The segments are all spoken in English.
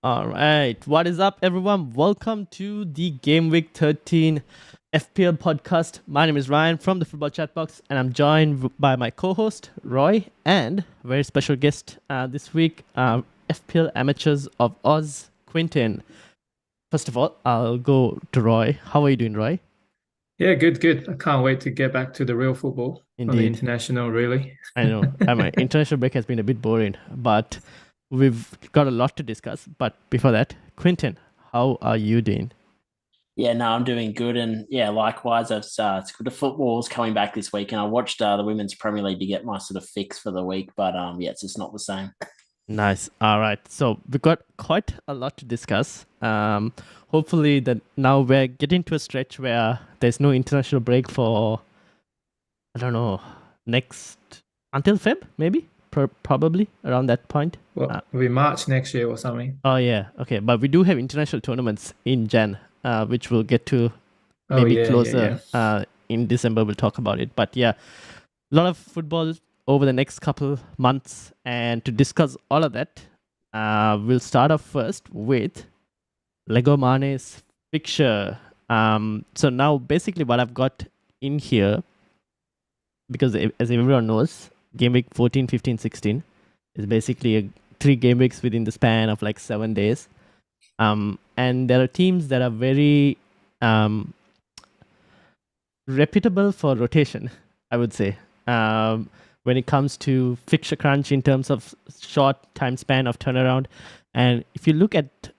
All right. What is up, everyone? Welcome to the Gameweek 13 FPL podcast. My name is Ryan from the Football Chatbox, and I'm joined by my co-host Roy and very special guest this week, FPL Amateurs of Oz, Quentin. First of all, I'll go to Roy. How are you doing, Roy? Yeah, good. I can't wait to get back to the real football on the Indeed. international, really. I know. My international break has been a bit boring, but we've got a lot to discuss. But before that, Quentin, how are you doing? Yeah, no, I'm doing good, and yeah, likewise. It's good. The football's coming back this week, and I watched the Women's Premier League to get my sort of fix for the week. But yeah, it's just not the same. Nice. All right. So we've got quite a lot to discuss. Hopefully that now we're getting to a stretch where there's no international break for, I don't know, next until Feb, maybe, probably around that point. Well, it'll be March next year or something. Oh yeah. Okay. But we do have international tournaments in Jan, which we'll get to Oh maybe yeah, closer yeah. in December. We'll talk about it. But yeah, a lot of football over the next couple months, and to discuss all of that, we'll start off first with Lego Mane's fixture. So now basically what I've got in here, because as everyone knows, game week 14, 15, 16 is basically 3 game weeks within the span of like 7 days. And there are teams that are very reputable for rotation, I would say. When it comes to fixture crunch in terms of short time span of turnaround. And if you look at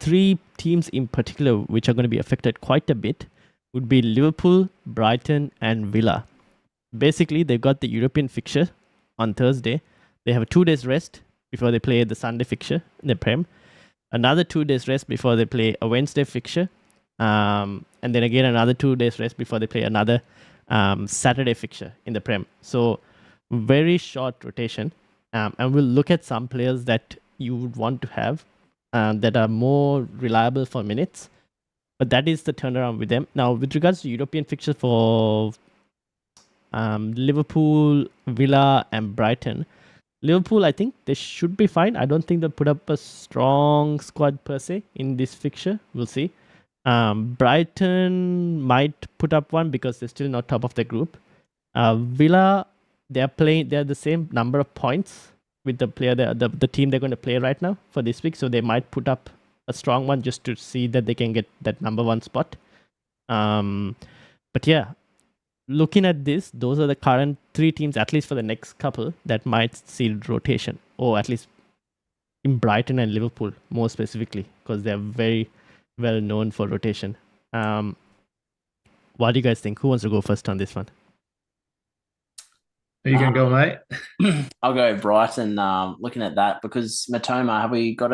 3 teams in particular, which are going to be affected quite a bit, would be Liverpool, Brighton, and Villa. Basically, they've got the European fixture on Thursday. They have a 2 days rest before they play the Sunday fixture in the Prem. Another 2 days rest before they play a Wednesday fixture. And then again, another 2 days rest before they play another Saturday fixture in the Prem. So very short rotation. And we'll look at some players that you would want to have that are more reliable for minutes. But that is the turnaround with them. Now, with regards to European fixtures for Liverpool, Villa, and Brighton, Liverpool, I think they should be fine. I don't think they'll put up a strong squad per se in this fixture. We'll see. Brighton might put up one because they're still not top of the group. Villa, they're the same number of points with the player, the team they're going to play right now for this week. So they might put up a strong one just to see that they can get that number 1 spot. But yeah, looking at this, those are the current 3 teams, at least for the next couple, that might see rotation, or at least in Brighton and Liverpool more specifically, because they're very well known for rotation. What do you guys think? Who wants to go first on this one? You can go, mate. I'll go Brighton. Looking at that, because Matoma, have we got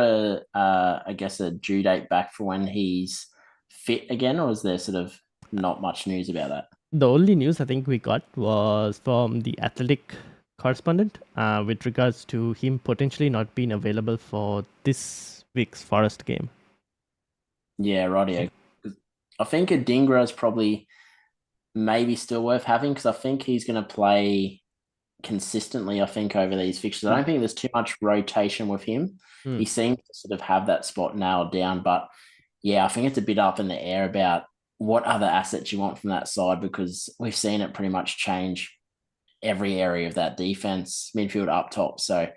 I guess a due date back for when he's fit again, or is there sort of not much news about that? The only news I think we got was from the Athletic correspondent with regards to him potentially not being available for this week's Forest game. Yeah, rightio. I think Adingra is probably maybe still worth having, because I think he's going to play consistently, I think, over these fixtures. I don't think there's too much rotation with him. He seems to sort of have that spot nailed down. But yeah, I think it's a bit up in the air about what other assets you want from that side, because we've seen it pretty much change every area of that defense, midfield up top. So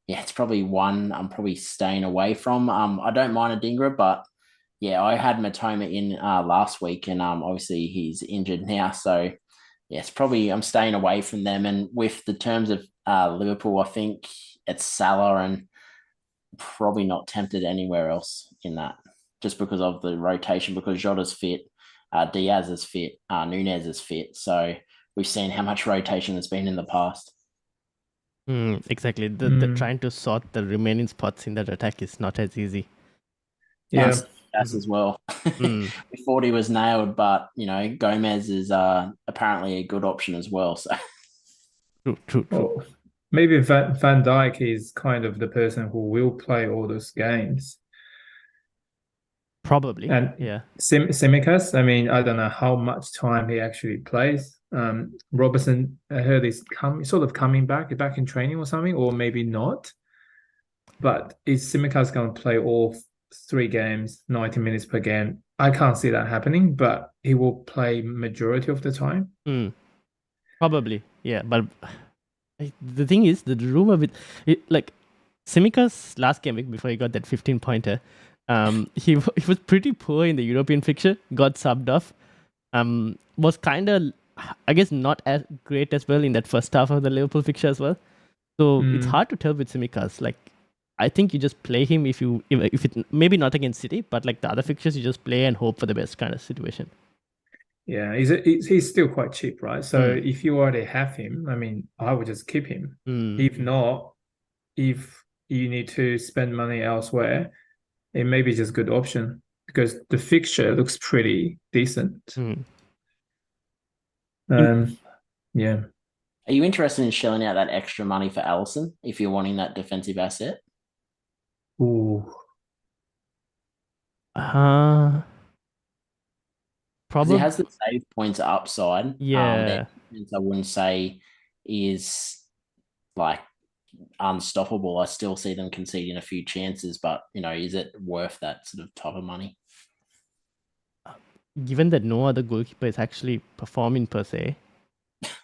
yeah, it's probably one I'm probably staying away from. I don't mind Adingra, but yeah, I had Matoma in last week, and obviously he's injured now. So yeah, it's probably I'm staying away from them. And with the terms of Liverpool, I think it's Salah, and probably not tempted anywhere else in that, just because of the rotation, because Jota's fit, Diaz is fit, Nunez is fit. So we've seen how much rotation there's been in the past. Exactly. The trying to sort the remaining spots in that attack is not as easy. Yeah. That's as well. We thought he was nailed, but Gomez is apparently a good option as well. So true. Well, maybe Van Dijk is kind of the person who will play all those games. Probably. And yeah. Simicas, I mean, I don't know how much time he actually plays. Robertson, I heard he's sort of coming back in training or something, or maybe not. But is Tsimikas going to play all 3 games, 90 minutes per game? I can't see that happening, but he will play majority of the time. Probably, yeah. But the thing is, the rumor with it, like Tsimikas last game week before he got that 15-pointer, he was pretty poor in the European fixture. Got subbed off. Was kind of, I guess, not as great as well in that first half of the Liverpool fixture as well. So it's hard to tell with Tsimikas. Like, I think you just play him if it maybe not against City, but like the other fixtures, you just play and hope for the best kind of situation. Yeah, he's still quite cheap, right? So if you already have him, I mean, I would just keep him. If not, if you need to spend money elsewhere, it may be just a good option because the fixture looks pretty decent. Yeah. Are you interested in shelling out that extra money for Alisson if you're wanting that defensive asset? Ooh. Probably. It has the save points upside. Yeah. I wouldn't say is like unstoppable. I still see them conceding a few chances, but is it worth that sort of type of money? Given that no other goalkeeper is actually performing per se,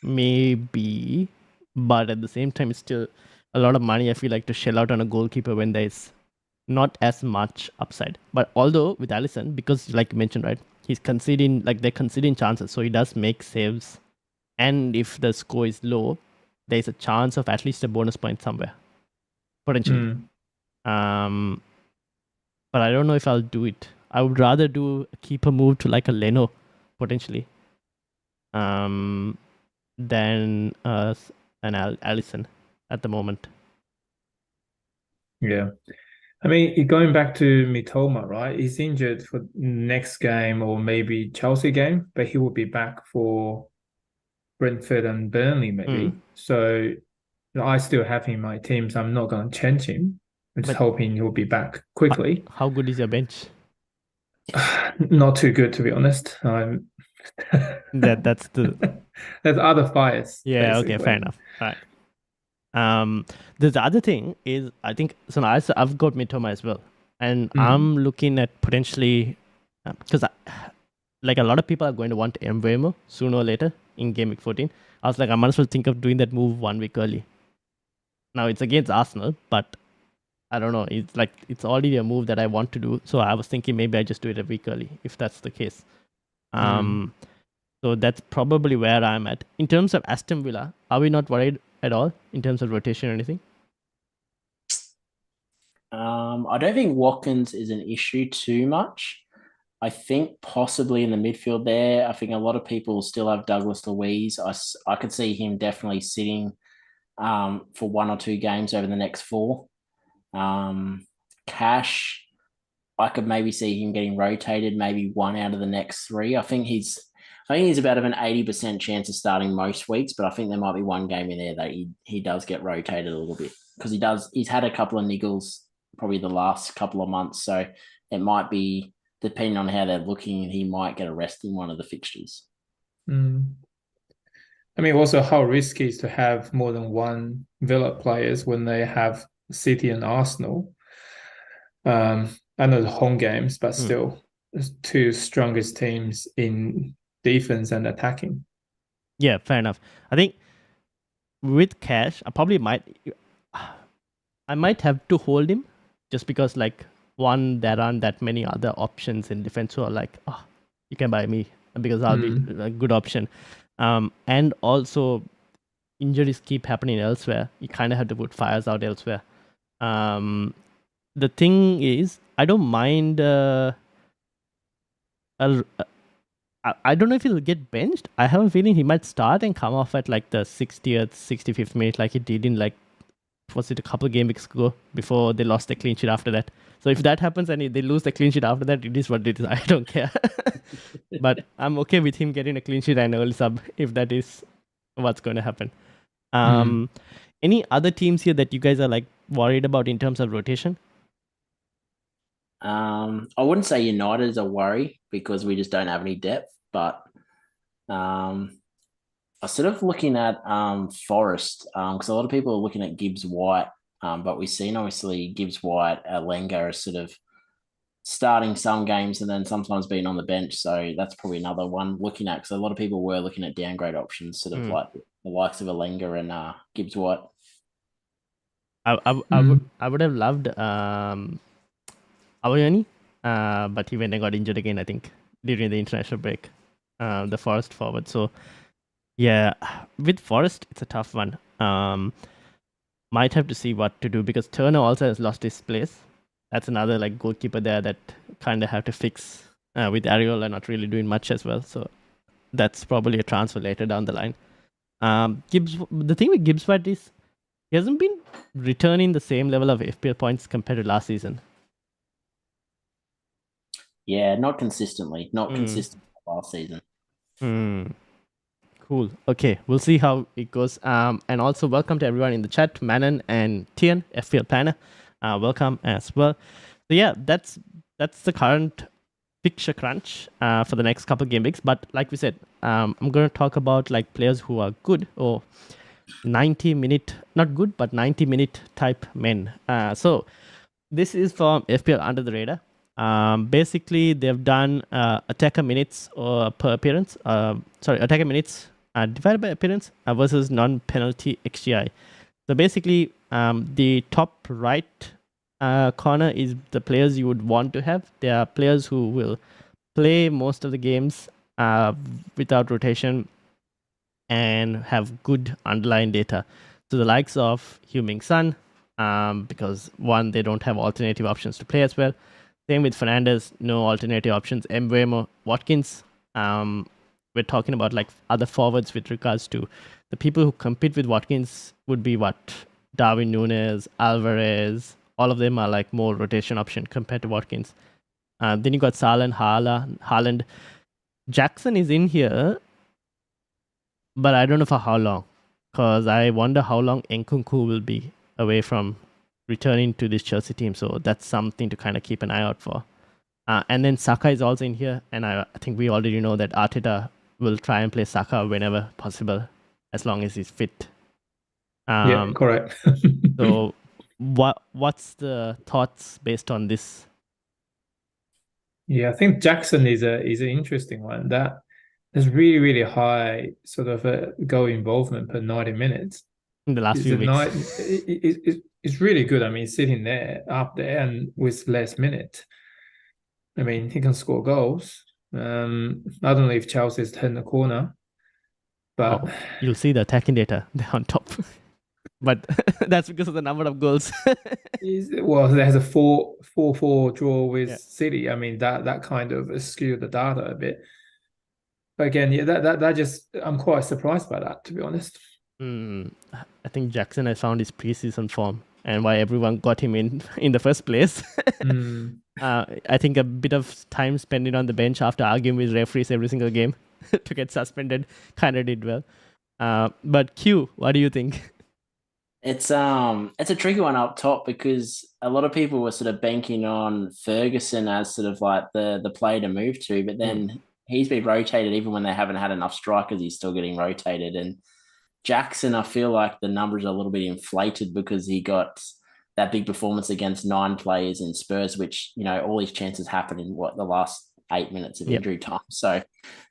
maybe, but at the same time, it's still a lot of money I feel like to shell out on a goalkeeper when there's not as much upside. But although with Alisson, because like you mentioned, right, he's conceding, like they're conceding chances, so he does make saves, and if the score is low, there's a chance of at least a bonus point somewhere, potentially. But I don't know if I'll do it. I would rather do a keeper move to like a Leno, potentially, than an Alisson at the moment. Yeah. I mean, going back to Mitoma, right? He's injured for next game or maybe Chelsea game, but he will be back for Brentford and Burnley maybe. So I still have him in my team, so I'm not going to change him. I'm just hoping he'll be back quickly. How good is your bench? Not too good, to be honest. That's other fires. Yeah, basically. okay, fair enough. All right. The other thing is, I think, so I've got Mitoma as well. And I'm looking at potentially, because like a lot of people are going to want Mbeumo sooner or later in Game Week 14. I was like, I might as well think of doing that move 1 week early. Now it's against Arsenal, but I don't know. It's like it's already a move that I want to do. So I was thinking maybe I just do it a week early if that's the case. So that's probably where I'm at. In terms of Aston Villa, are we not worried at all in terms of rotation or anything? I don't think Watkins is an issue too much. I think possibly in the midfield there, I think a lot of people still have Douglas Luiz. I could see him definitely sitting for 1 or 2 games over the next 4. Cash, I could maybe see him getting rotated, maybe 1 out of the next 3. I think he's about of an 80% chance of starting most weeks, but I think there might be 1 game in there that he does get rotated a little bit because he's had a couple of niggles probably the last couple of months, so it might be, depending on how they're looking, he might get a rest in one of the fixtures. I mean, also how risky is to have more than 1 Villa players when they have City and Arsenal. I know the home games, but still, there's 2 strongest teams in defense and attacking. Yeah, fair enough. I think with Cash, I might have to hold him just because, like, one, there aren't that many other options in defense who are like, oh, you can buy me because I'll be a good option. And also, injuries keep happening elsewhere. You kind of have to put fires out elsewhere. The thing is, I don't mind. I don't know if he'll get benched. I have a feeling he might start and come off at like the 60th, 65th minute, like he did in was it a couple of game weeks ago before they lost the clean sheet after that. So if that happens and they lose the clean sheet after that, it is what it is. I don't care. But I'm okay with him getting a clean sheet and early sub if that is what's going to happen. Any other teams here that you guys are like worried about in terms of rotation? I wouldn't say United is a worry because we just don't have any depth, but I was sort of looking at Forest because a lot of people are looking at Gibbs White But we've seen obviously Gibbs White, Lenga are sort of starting some games and then sometimes being on the bench. So that's probably another one looking at, because a lot of people were looking at downgrade options, sort of like the likes of Alenga and Gibbs White. I would have loved Awayani, but he went and got injured again, I think, during the international break, the Forest forward. So, yeah, with Forest, it's a tough one. Might have to see what to do because Turner also has lost his place. That's another like goalkeeper there that kind of have to fix with Ariola not really doing much as well. So that's probably a transfer later down the line. The thing with Gibbs White is he hasn't been returning the same level of FPL points compared to last season. Yeah, not consistently. Not consistent last season. Cool. Okay, we'll see how it goes. And also welcome to everyone in the chat, Manon and Tian, FPL Planner. Welcome as well. So yeah, that's the current fixture crunch for the next couple game weeks. But like we said, I'm going to talk about like players who are good or 90-minute, not good, but 90-minute type men. So this is from FPL Under the Radar. Basically, they've done attacker minutes per appearance. Attacker minutes divided by appearance versus non-penalty XGI. So basically, the top right corner is the players you would want to have. They are players who will play most of the games without rotation and have good underlying data. So the likes of Heung-min Son, because one, they don't have alternative options to play as well. Same with Fernandes, no alternative options. Mbeumo, Watkins. We're talking about like other forwards with regards to the people who compete with Watkins would be what? Darwin Núñez, Alvarez. All of them are like more rotation option compared to Watkins. Then you got Salah and Haaland. Jackson is in here, but I don't know for how long, because I wonder how long Nkunku will be away from returning to this Chelsea team. So that's something to kind of keep an eye out for. And then Saka is also in here, and I think we already know that Arteta will try and play Saka whenever possible, as long as he's fit. Yeah, correct. So what's the thoughts based on this? Yeah, I think Jackson is an interesting one. That there's really, really high sort of goal involvement per 90 minutes. In the last few weeks. It's really good. I mean, sitting there, up there, and with less minute. I mean, he can score goals. I don't know if Chelsea's turned the corner, but you'll see the attacking data there on top. But that's because of the number of goals. Well, there's a 4-4 draw with City. I mean, that kind of skewed the data a bit. But again, yeah, that just, I'm quite surprised by that, to be honest. I think Jackson has found his preseason form and why everyone got him in the first place. I think a bit of time spent on the bench after arguing with referees every single game to get suspended kind of did well. But Q, what do you think? It's a tricky one up top because a lot of people were sort of banking on Ferguson as sort of like the player to move to, but then he's been rotated even when they haven't had enough strikers. He's still getting rotated. And Jackson, I feel like the numbers are a little bit inflated because he got that big performance against 9 players in Spurs, which, you know, all these chances happened in the last 8 minutes of injury time. So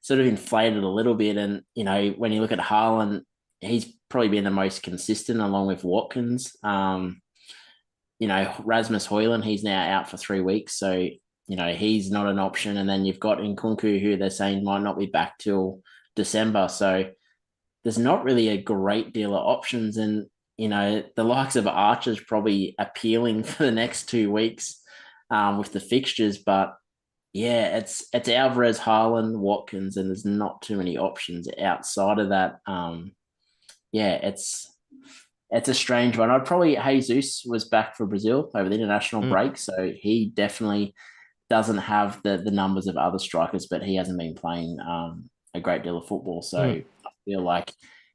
sort of inflated a little bit. And, you know, when you look at Haaland, he's probably been the most consistent along with Watkins. You know, Rasmus Højlund, he's now out for 3 weeks. So, you know, he's not an option. And then you've got Nkunku, who they're saying might not be back till December. So there's not really a great deal of options. And, you know, the likes of Archer's probably appealing for the next 2 weeks with the fixtures. But yeah, it's Alvarez, Haaland, Watkins, and there's not too many options outside of that. Yeah, it's a strange one. I'd probably, Jesus was back for Brazil over the international break, so he definitely doesn't have the numbers of other strikers, but he hasn't been playing a great deal of football. So I feel like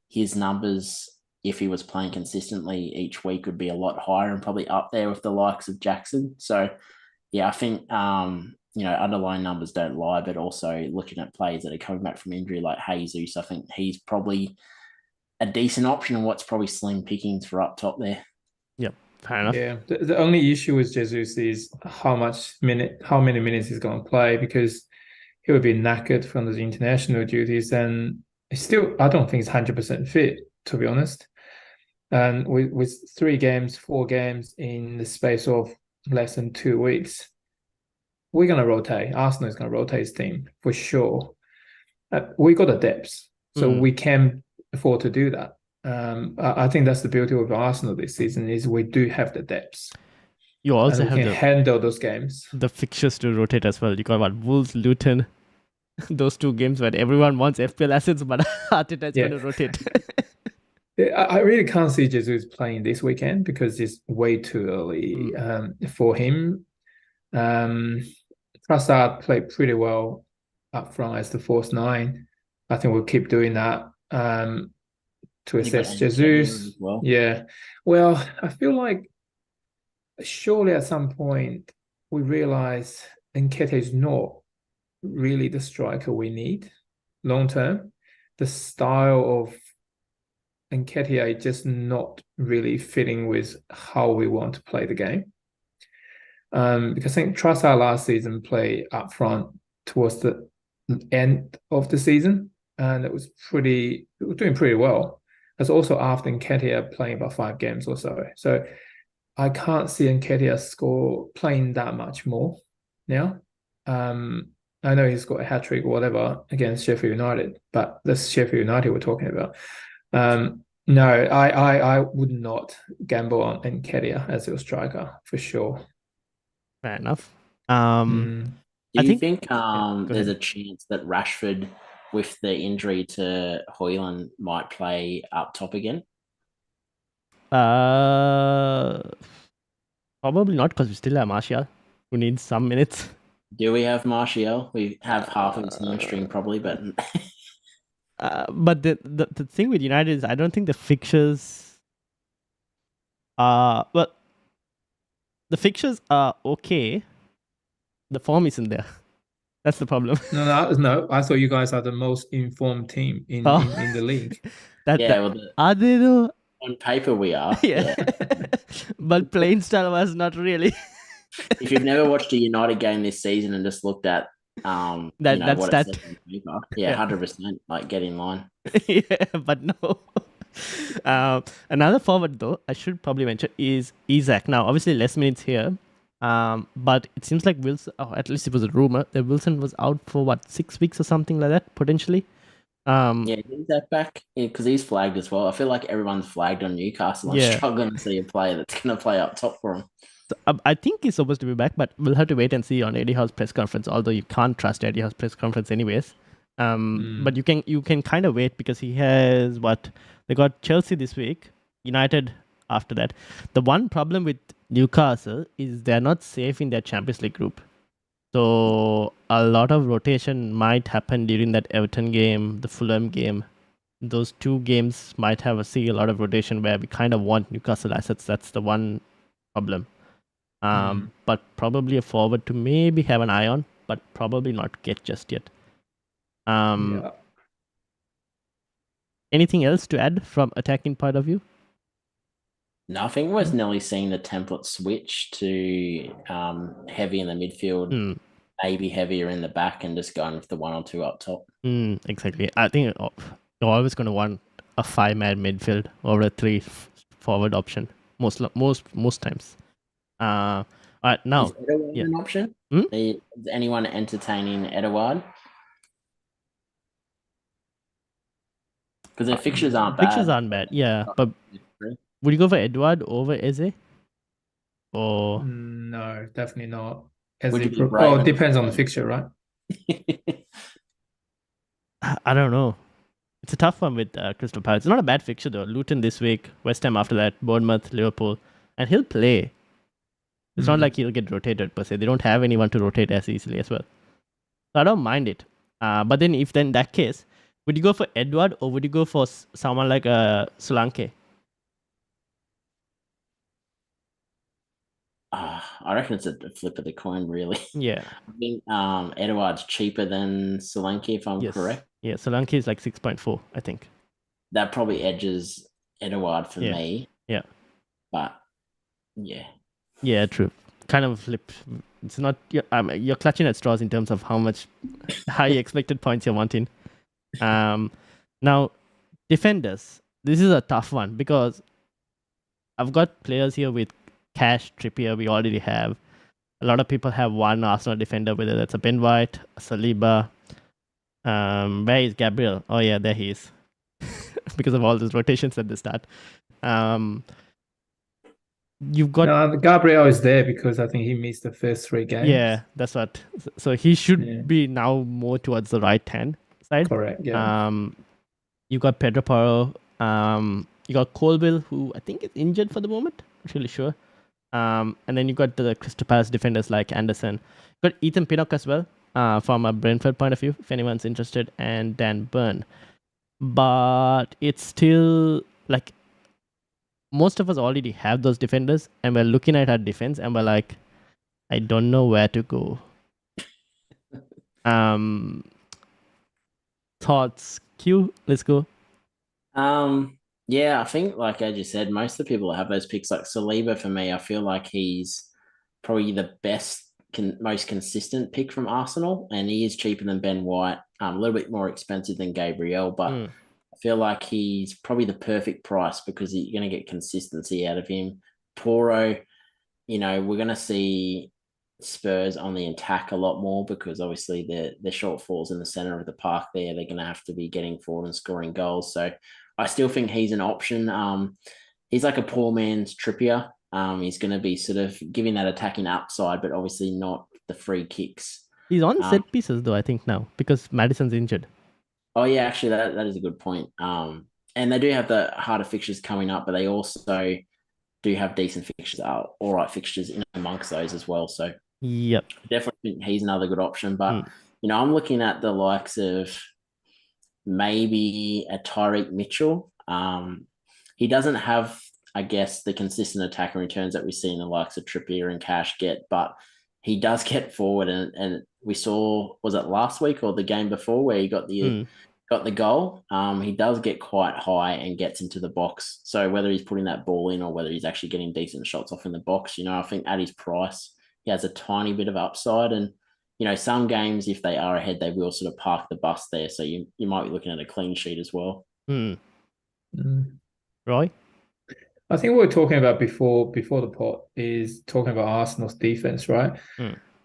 his numbers, if he was playing consistently each week, would be a lot higher and probably up there with the likes of Jackson. So yeah, I think you know, underlying numbers don't lie, but also looking at players that are coming back from injury like Jesus, I think he's probably a decent option and what's probably slim pickings for up top there. Yep. Fair enough. Yeah, the only issue with Jesus is how many minutes he's going to play, because he will be knackered from the international duties, and I don't think he's 100% fit, to be honest. And with 4 games in the space of less than 2 weeks, we're going to rotate. Arsenal is going to rotate his team for sure. We got the depth, so we can afford to do that. I think that's the beauty of Arsenal this season, is we do have the depth. You also and we have can handle those games. the fixtures to rotate as well. You got what, Wolves, Luton, those 2 games where everyone wants FPL assets, but Arteta is going to rotate. I really can't see Jesus playing this weekend because it's way too early for him. Trossard played pretty well up front as the false 9. I think we'll keep doing that to assess Jesus. Well. Yeah. Well, I feel like surely at some point we realize Nketiah is not really the striker we need long term. The style of Nketiah is just not really fitting with how we want to play the game. Because I think Trossard last season played up front towards the end of the season, and it was doing pretty well. That's also after Nketiah playing about 5 games or so. So I can't see Nketiah playing that much more now. I know he's got a hat-trick or whatever against Sheffield United, but that's Sheffield United we're talking about. No, I would not gamble on Nketiah as your striker for sure. Fair enough. Do you think there's a chance that Rashford, with the injury to Haaland, might play up top again? Probably not, because we still have Martial, who needs some minutes. Do we have Martial? We have half of his hamstring probably, but but the thing with United is I don't think the fixtures are the fixtures are okay. The form isn't there. That's the problem. No. I thought you guys are the most informed team in the league. Are they though? On paper we are. Yeah. But playing style was not really. If you've never watched a United game this season and just looked at that what stat, it says on paper, 100%, like get in line. Yeah, but no. Another forward though I should probably mention is Isak. Now obviously less minutes here, but it seems like Wilson, at least it was a rumor that Wilson was out for 6 weeks or something like that potentially. Is that back? Because he's flagged as well. I feel like everyone's flagged on Newcastle. I'm struggling to see a player that's going to play up top for him. So, I think he's supposed to be back, but we'll have to wait and see on Eddie Howe's press conference. Although you can't trust Eddie Howe's press conference anyways. But you can kind of wait, because he has they got Chelsea this week, United after that. The one problem with Newcastle is they're not safe in their Champions League group. So a lot of rotation might happen during that Everton game, the Fulham game. Those 2 games might see a lot of rotation where we kind of want Newcastle assets. That's the one problem. But probably a forward to maybe have an eye on, but probably not get just yet. Anything else to add from attacking point of view? No, I think we're nearly seeing the template switch to heavy in the midfield, maybe heavier in the back, and just going with the 1 or 2 up top. Exactly. I think you're always going to want a 5-man midfield over a 3 forward option most times. All right, now is Edouard an option? Is anyone entertaining Edouard? Because their fixtures aren't bad. Fixtures aren't bad, yeah. But would you go for Edouard over Eze? Or no, definitely not. It depends on the fixture, right? I don't know. It's a tough one with Crystal Palace. It's not a bad fixture though. Luton this week, West Ham after that, Bournemouth, Liverpool, and he'll play. It's not like he'll get rotated per se. They don't have anyone to rotate as easily as well. So I don't mind it. But then if in that case, would you go for Edouard or would you go for someone like Solanke? I reckon it's a flip of the coin, really. Yeah. I think Edouard's cheaper than Solanke, if I'm correct. Yeah, Solanke is like 6.4, I think. That probably edges Edouard for me. Yeah. But Yeah, true. Kind of flip. It's not you're clutching at straws in terms of how much high expected points you're wanting. Now defenders. This is a tough one because I've got players here with Cash, Trippier. We already have. A lot of people have one Arsenal defender, whether that's a Ben White, a Saliba. Where is Gabriel? Oh yeah, there he is. Because of all those rotations at the start. You've got No, Gabriel is there because I think he missed the first 3 games. Yeah, that's what. So he should be now more towards the right hand side. Correct. Yeah. You got Pedro Porro. You got Colville, who I think is injured for the moment. Not really sure. And then you got the Crystal Palace defenders like Anderson. You got Ethan Pinnock as well, from a Brentford point of view, if anyone's interested, and Dan Burn. But it's still like most of us already have those defenders, and we're looking at our defense, and we're like, I don't know where to go. Thoughts? Q, let's go. Yeah, I think like as you said, most of the people that have those picks, like Saliba, for me, I feel like he's probably the best, most consistent pick from Arsenal, and he is cheaper than Ben White, a little bit more expensive than Gabriel, but I feel like he's probably the perfect price because you're going to get consistency out of him. Porro, we're going to see Spurs on the attack a lot more because obviously the shortfalls in the center of the park there, they're going to have to be getting forward and scoring goals. So I still think he's an option. He's like a poor man's Trippier. He's going to be sort of giving that attacking upside, but obviously not the free kicks. He's on set pieces though, I think now, because Maddison's injured. Oh yeah, actually that is a good point. And they do have the harder fixtures coming up, but they also do have decent fixtures, all right fixtures in amongst those as well. So yep, definitely think he's another good option. But I'm looking at the likes of maybe a Tyreek Mitchell. He doesn't have, I guess, the consistent attack and returns that we see in the likes of Trippier and Cash get, but he does get forward, and we saw, was it last week or the game before where he got the goal? He does get quite high and gets into the box. So whether he's putting that ball in or whether he's actually getting decent shots off in the box, I think at his price, he has a tiny bit of upside. And, some games, if they are ahead, they will sort of park the bus there. So you might be looking at a clean sheet as well. Roy? I think what we're talking about before the pot is talking about Arsenal's defense, right?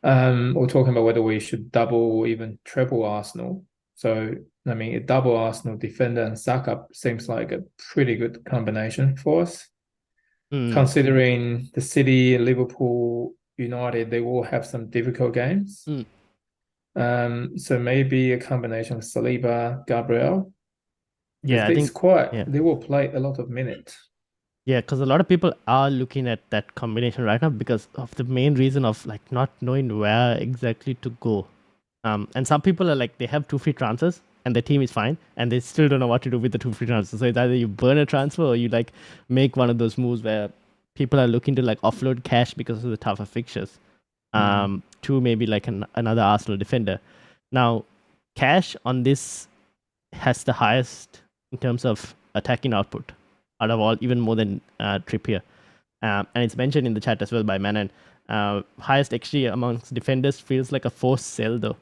We're talking about whether we should double or even treble Arsenal. So, I mean, a double Arsenal defender and Saka seems like a pretty good combination for us. Considering the City, Liverpool, United, they all have some difficult games. So maybe a combination of Saliba, Gabriel. Yeah, I think they will play a lot of minutes. Yeah, because a lot of people are looking at that combination right now because of the main reason of like not knowing where exactly to go. And some people are like, they have 2 free transfers and their team is fine and they still don't know what to do with the 2 free transfers. So it's either you burn a transfer or you like make one of those moves where people are looking to like offload cash because of the tougher fixtures. To maybe like another Arsenal defender. Now, cash on this has the highest in terms of attacking output out of all, even more than Trippier. And it's mentioned in the chat as well by Manon. Highest XG amongst defenders feels like a forced sell though.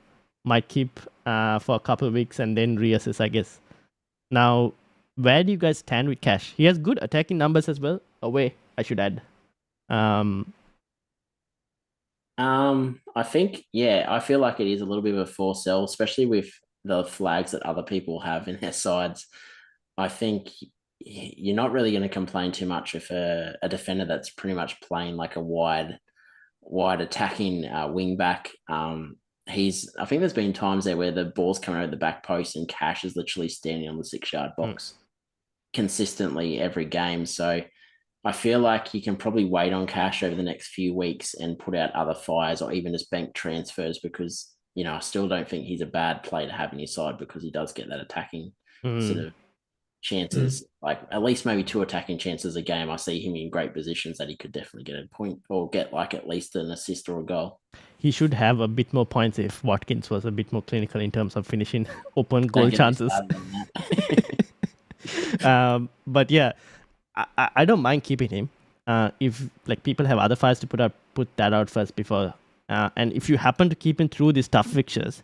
Might keep for a couple of weeks and then reassess, I guess. Now, where do you guys stand with Cash? He has good attacking numbers as well. Away, I should add. I think, I feel like it is a little bit of a forced sell, especially with the flags that other people have in their sides. I think you're not really going to complain too much if a defender that's pretty much playing like a wide attacking wing back. I think there's been times there where the ball's coming over the back post and Cash is literally standing on the 6-yard box consistently every game. So I feel like you can probably wait on Cash over the next few weeks and put out other fires or even just bank transfers because, I still don't think he's a bad player to have in your side because he does get that attacking sort of chances, like at least maybe 2 attacking chances a game. I see him in great positions that he could definitely get a point or get like at least an assist or a goal. He should have a bit more points if Watkins was a bit more clinical in terms of finishing open goal chances. But yeah, I don't mind keeping him. if like people have other files to put that out first before. And if you happen to keep in through these tough fixtures,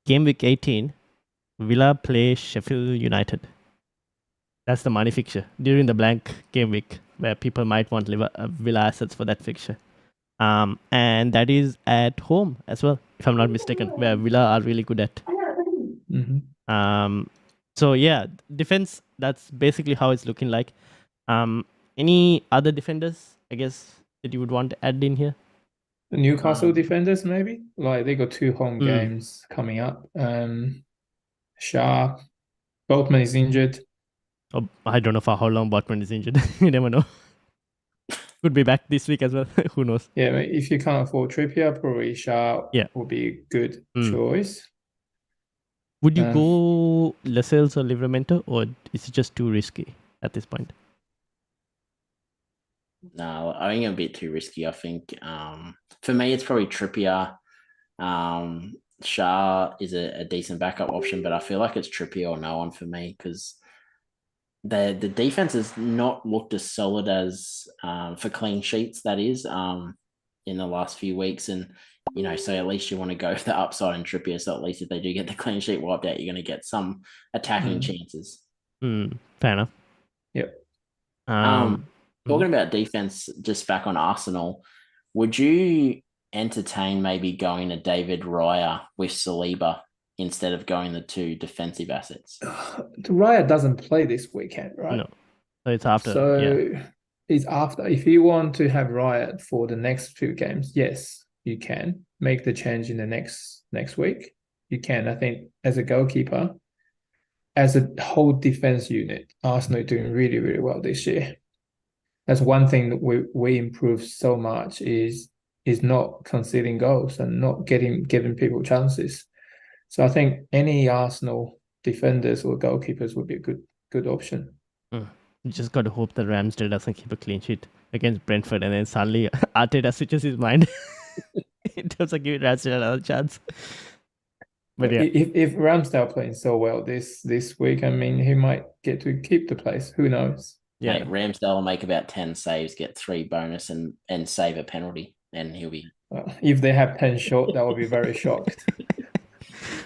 game week 18, Villa play Sheffield United. That's the money fixture during the blank game week where people might want Villa assets for that fixture. And that is at home as well, if I'm not mistaken, where Villa are really good at. Mm-hmm. So yeah, defense, that's basically how it's looking like. Any other defenders, I guess, that you would want to add in here? The Newcastle defenders, maybe? Like, they got 2 home games coming up. Shah, Bowen is injured. Oh, I don't know for how long Botman is injured. You never know. Could be back this week as well. Who knows? Yeah, if you can't afford Trippier, probably Shah would be a good choice. Would you go Lascelles or Livramento, or is it just too risky at this point? No, I think a bit too risky. I think for me, it's probably Trippier. Shah is a decent backup option, but I feel like it's Trippier or no one for me because the defense has not looked as solid as for clean sheets, that is, in the last few weeks. And, you know, so at least you want to go for the upside in Trippier. So at least if they do get the clean sheet wiped out, you're going to get some attacking chances. Fair enough. Yep. Talking about defense, just back on Arsenal, would you entertain maybe going to David Raya with Saliba instead of going the 2 defensive assets? Raya doesn't play this weekend, right? No. So it's after. So it's after. If you want to have Raya for the next 2 games, yes, you can make the change in the next week. You can. I think as a goalkeeper, as a whole defense unit, Arsenal are doing really, really well this year. That's one thing that we improved so much is not conceding goals and not giving people chances. So I think any Arsenal defenders or goalkeepers would be a good option. You just got to hope that Ramsdale doesn't keep a clean sheet against Brentford, and then suddenly Arteta switches his mind in terms of giving Ramsdale another chance. But yeah, if Ramsdale playing so well this week, I mean, he might get to keep the place. Who knows? Yeah, Ramsdale will make about 10 saves, get 3 bonus, and save a penalty, and he'll be. If they have 10 short, that would be very shocked.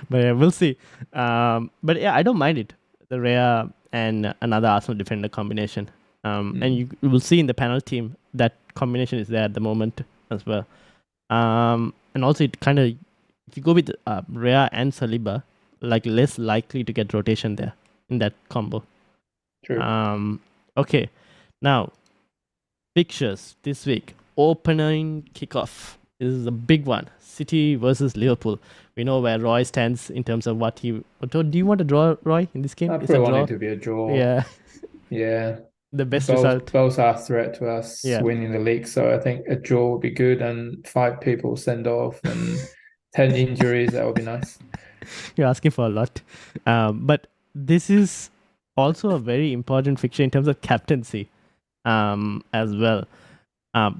But yeah, we'll see. But yeah, I don't mind it. The Raya and another Arsenal defender combination. And you will see in the panel team that combination is there at the moment as well. And also it kind of, if you go with Raya and Saliba, like less likely to get rotation there in that combo. True. Okay, now fixtures this week. Opening kickoff. This is a big one. City versus Liverpool. We know where Roy stands in terms of what he. Do you want to draw, Roy, in this game? I probably want it to be a draw. Yeah. Yeah. The best result. Both are a threat to us winning the league. So I think a draw would be good, and 5 people send off and 10 injuries. That would be nice. You're asking for a lot. But this is also a very important fixture in terms of captaincy as well.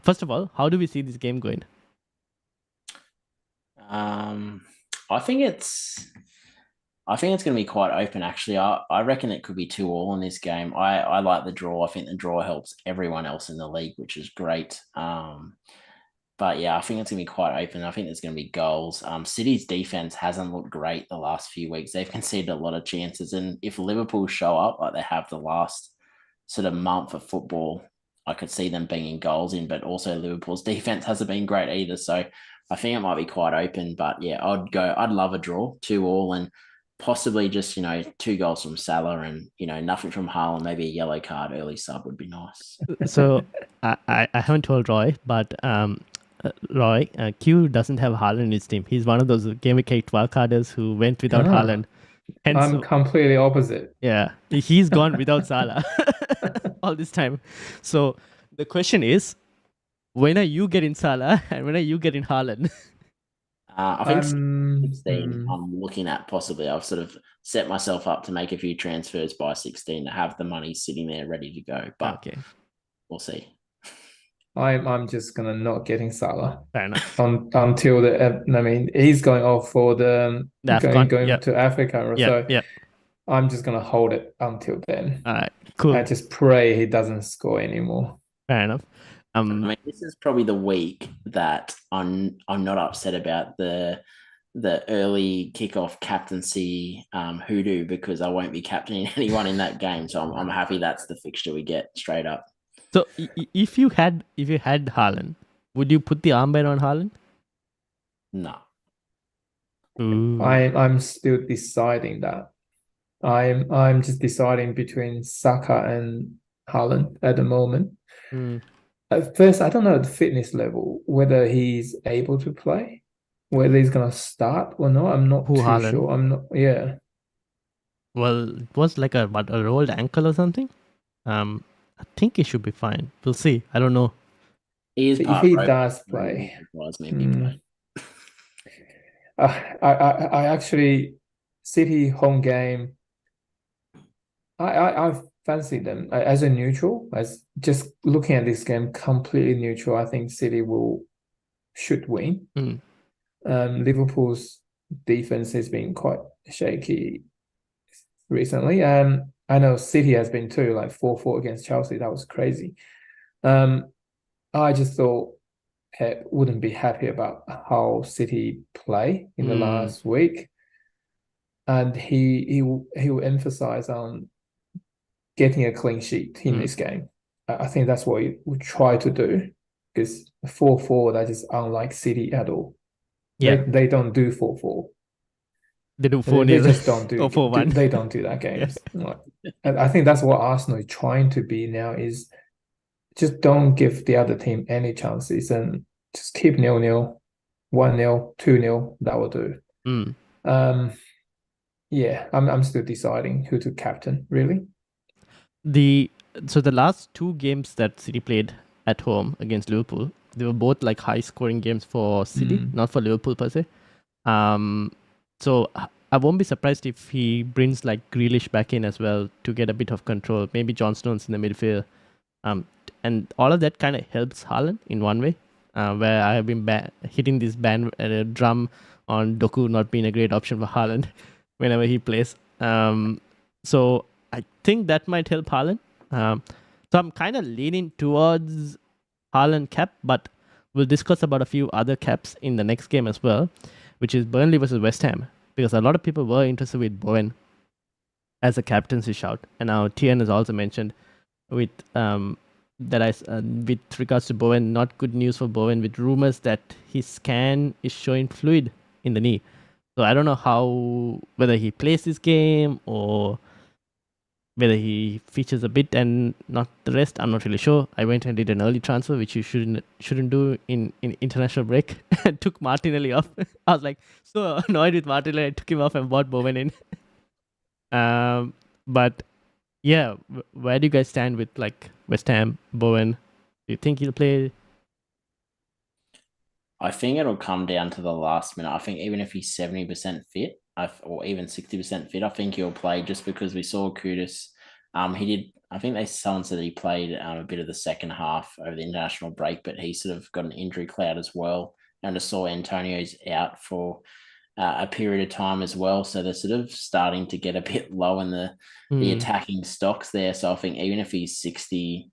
First of all, how do we see this game going? I think it's going to be quite open, actually. I reckon it could be 2-2 in this game. I like the draw. I think the draw helps everyone else in the league, which is great. But yeah, I think it's going to be quite open. I think there's going to be goals. City's defense hasn't looked great the last few weeks. They've conceded a lot of chances. And if Liverpool show up like they have the last sort of month of football, I could see them bringing goals in. But also Liverpool's defense hasn't been great either. So I think it might be quite open. But yeah, I'd love a draw, 2-2, and possibly just, 2 goals from Salah and, nothing from Haaland. Maybe a yellow card early sub would be nice. So I haven't told Roy, but Roy, Q doesn't have Haaland in his team. He's one of those Game Week 8 wildcarders who went without Haaland. Hence, I'm completely opposite. Yeah, he's gone without Salah all this time. So the question is, when are you getting Salah and when are you getting Haaland? I think 16 I'm looking at possibly. I've sort of set myself up to make a few transfers by 16 to have the money sitting there ready to go. But we'll see. I'm just gonna not getting Salah. Fair enough. Until he's going off for the going to Africa or so. Yeah. I'm just gonna hold it until then. All right, cool. I just pray he doesn't score anymore. Fair enough. I mean, this is probably the week that I'm not upset about the early kickoff captaincy hoodoo, because I won't be captaining anyone in that game. So I'm happy that's the fixture we get straight up. So if you had Haaland, would you put the armband on Haaland? No. I'm still deciding that. I'm just deciding between Saka and Haaland at the moment. At first, I don't know the fitness level, whether he's able to play, whether he's gonna start or not. I'm not too Haaland? sure. I'm not. Yeah. Well, it was like a rolled ankle or something. I think he should be fine. We'll see. I don't know. He is If he does play, I actually City home game. I fancy them as a neutral. As just looking at this game completely neutral, I think City should win. Liverpool's defense has been quite shaky recently. I know City has been too, like 4-4 against Chelsea. That was crazy. I just thought Pep wouldn't be happy about how City play in the last week, and he will emphasize on getting a clean sheet in this game. I think that's what he would try to do, because 4-4, that is unlike City at all. Yeah. They don't do 4-4. They do 4-0. They just don't do 4-1. They don't do that games. And I think that's what Arsenal is trying to be now, is just don't give the other team any chances and just keep 0-0, 1-0, 2-0. That will do. Yeah, I'm still deciding who to captain, really. So the last two games that City played at home against Liverpool, they were both like high scoring games for City, not for Liverpool per se. So I won't be surprised if he brings like Grealish back in as well to get a bit of control. Maybe John Stones in the midfield. And all of that kind of helps Haaland in one way, where I have been hitting this drum on Doku not being a great option for Haaland whenever he plays. So I think that might help Haaland. So I'm kind of leaning towards Haaland cap, but we'll discuss about a few other caps in the next game as well, which is Burnley versus West Ham, because a lot of people were interested with Bowen as a captaincy shout. And now Tien has also mentioned with with regards to Bowen, not good news for Bowen, with rumors that his scan is showing fluid in the knee. So I don't know whether he plays this game or whether he features a bit and not the rest. I'm not really sure. I went and did an early transfer, which you shouldn't do in international break. Took Martinelli off. I was like so annoyed with Martinelli. I took him off and bought Bowen in. But yeah, where do you guys stand with like West Ham, Bowen? Do you think he'll play? I think it'll come down to the last minute. I think even if he's 70% fit, or even 60% fit, I think he'll play, just because we saw Kudus. He did. I think someone said he played a bit of the second half over the international break, but he sort of got an injury cloud as well. And I saw Antonio's out for a period of time as well, so they're sort of starting to get a bit low in the attacking stocks there. So I think even if he's 60%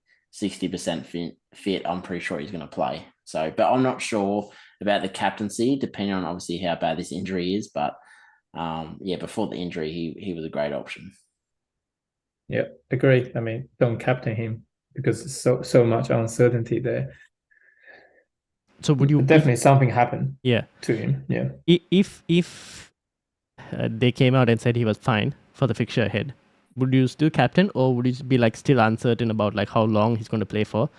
fit, I'm pretty sure he's going to play. So, but I'm not sure about the captaincy, depending on obviously how bad this injury is. But before the injury, he was a great option. Yeah, agree. I mean, don't captain him because there's so much uncertainty there. So would you definitely something happened? Yeah, to him. Yeah. If they came out and said he was fine for the fixture ahead, would you still captain, or would you be like still uncertain about like how long he's going to play for,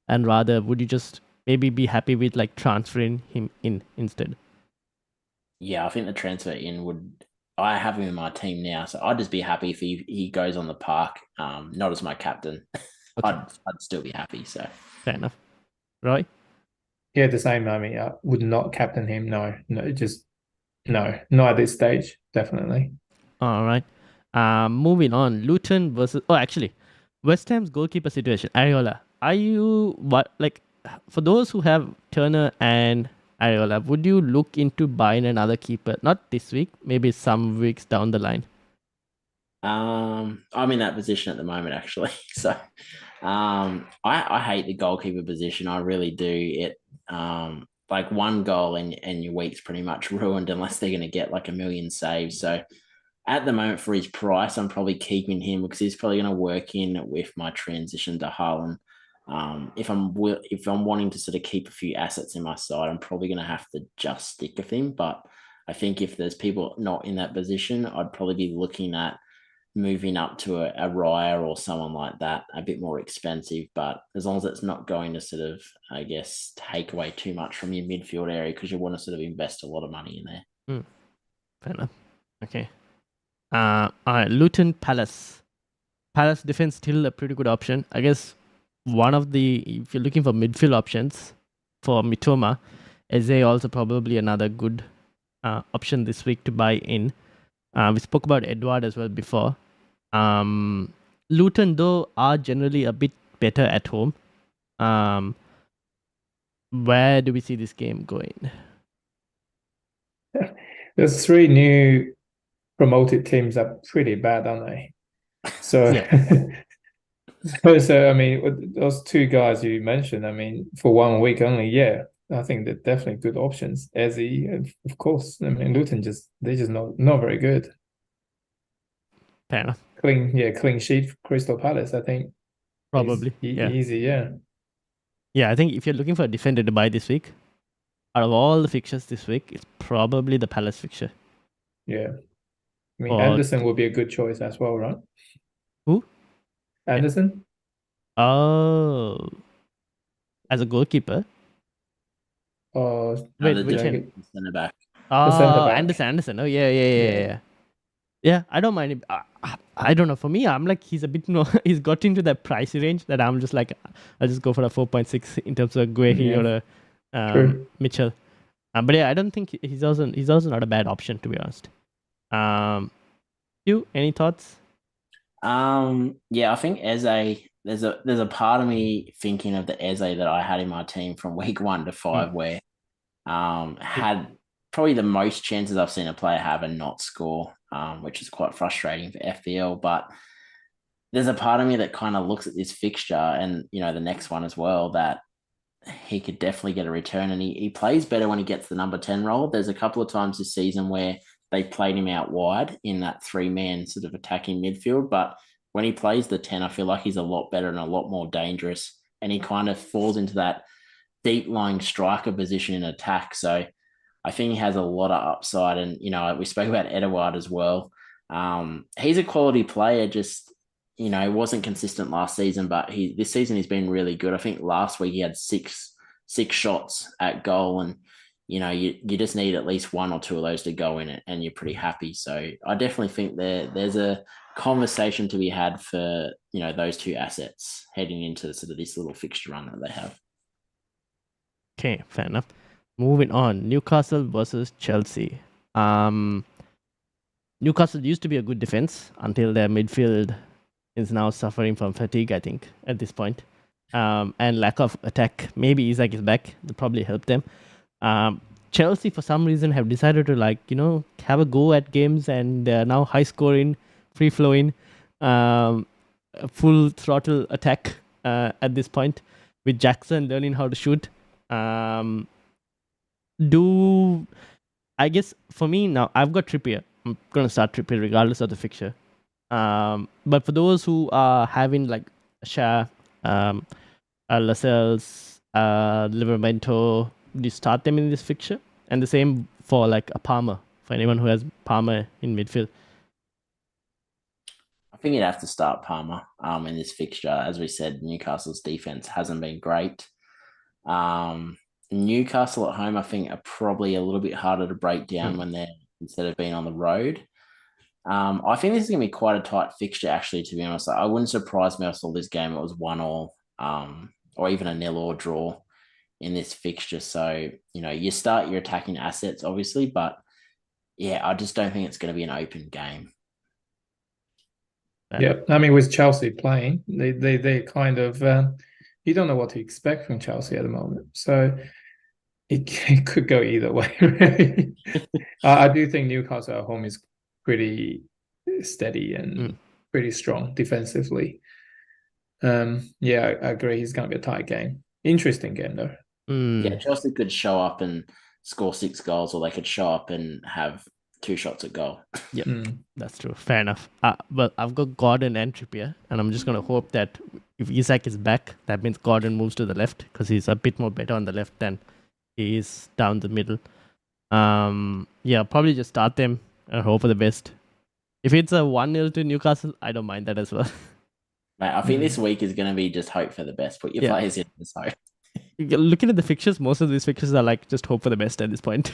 and rather would you just maybe be happy with like transferring him in instead? Yeah, I think the transfer in would. I have him in my team now, so I'd just be happy if he goes on the park, not as my captain. Okay. I'd still be happy. So fair enough. Roy? Yeah, the same. I mean, I would not captain him. No, just no, not at this stage. Definitely. All right. Moving on. Luton versus. Oh, actually, West Ham's goalkeeper situation. Areola. Are you for those who have Turner and Areola, would you look into buying another keeper? Not this week, maybe some weeks down the line. I'm in that position at the moment, actually. So I hate the goalkeeper position. I really do. Like one goal and your week's pretty much ruined unless they're going to get like a million saves. So at the moment, for his price, I'm probably keeping him because he's probably going to work in with my transition to Haaland. If I'm wanting to sort of keep a few assets in my side, I'm probably going to have to just stick with him. But I think if there's people not in that position, I'd probably be looking at moving up to a Raya or someone like that, a bit more expensive. But as long as it's not going to sort of, I guess, take away too much from your midfield area because you want to sort of invest a lot of money in there. Fair enough. Okay. All right, Luton Palace. Palace defense still a pretty good option. I guess if you're looking for midfield options for Mitoma, Eze also probably another good option this week to buy in. We spoke about Edward as well before. Luton, though, are generally a bit better at home. Where do we see this game going? Those 3 new promoted teams are pretty bad, aren't they? So, so I mean, those 2 guys you mentioned, I mean, for 1 week only, yeah, I think they're definitely good options. Eze, of course. I mean, Luton they're just not very good. Fair enough. Clean sheet for Crystal Palace, I think. Probably. Easy, yeah. Yeah, I think if you're looking for a defender to buy this week, out of all the fixtures this week, it's probably the Palace fixture. Yeah. I mean, Anderson would be a good choice as well, right? Who? Anderson? Oh. As a goalkeeper? Wait, which one? Centre back. Oh, Anderson. Oh, yeah. Yeah, I don't mind it. I don't know. For me, I'm like, he's a bit more, he's got into that price range that I'm just like, I'll just go for a 4.6 in terms of Guehi or a Mitchell. But yeah, I don't think he's also not a bad option, to be honest. You, any thoughts? Yeah, I think Eze, there's a part of me thinking of the Eze that I had in my team from week 1 to 5 where had probably the most chances I've seen a player have and not score, which is quite frustrating for FPL. But there's a part of me that kind of looks at this fixture and, the next one as well, that he could definitely get a return. And he plays better when he gets the number 10 role. There's a couple of times this season where they played him out wide in that 3-man sort of attacking midfield. But when he plays the 10, I feel like he's a lot better and a lot more dangerous. And he kind of falls into that deep lying striker position in attack. So I think he has a lot of upside. And, we spoke about Edouard as well. He's a quality player, just, he wasn't consistent last season, but this season he's been really good. I think last week he had six shots at goal, and, you just need at least 1 or 2 of those to go in it and you're pretty happy. So I definitely think there's a conversation to be had for, those 2 assets heading into sort of this little fixture run that they have. Okay, fair enough. Moving on, Newcastle versus Chelsea. Newcastle used to be a good defense until their midfield is now suffering from fatigue, I think, at this point. And lack of attack. Maybe Isak is back. That'll probably help them. Chelsea, for some reason, have decided to, have a go at games, and they're now high-scoring, free-flowing, full throttle attack at this point, with Jackson learning how to shoot. I guess for me now, I've got Trippier. I'm going to start Trippier regardless of the fixture. But for those who are having like Shah, Lascelles, Livermento, do you start them in this fixture? And the same for like a Palmer, for anyone who has Palmer in midfield. I think you'd have to start Palmer in this fixture. As we said, Newcastle's defense hasn't been great. Newcastle at home, I think, are probably a little bit harder to break down when they're, instead of being on the road. I think this is going to be quite a tight fixture, actually, to be honest. I wouldn't surprise me if I saw this game it was 1-1 or even a 0-0 draw in this fixture. So, you start your attacking assets, obviously, but yeah, I just don't think it's going to be an open game. Yeah, I mean, with Chelsea playing, they kind of you don't know what to expect from Chelsea at the moment, so it could go either way. Right? I do think Newcastle at home is pretty steady and pretty strong defensively. Yeah, I agree. It's going to be a tight game. Interesting game though. Yeah, Chelsea could show up and score 6 goals, or they could show up and have 2 shots at goal. Yeah, that's true. Fair enough. Well, I've got Gordon and Trippier, and I'm just going to hope that if Isak is back, that means Gordon moves to the left because he's a bit more better on the left than he is down the middle. Yeah, probably just start them and hope for the best. If it's a 1-0 to Newcastle, I don't mind that as well. Mate, I think this week is going to be just hope for the best. Put your players in this hope. Looking at the fixtures, most of these fixtures are like just hope for the best at this point.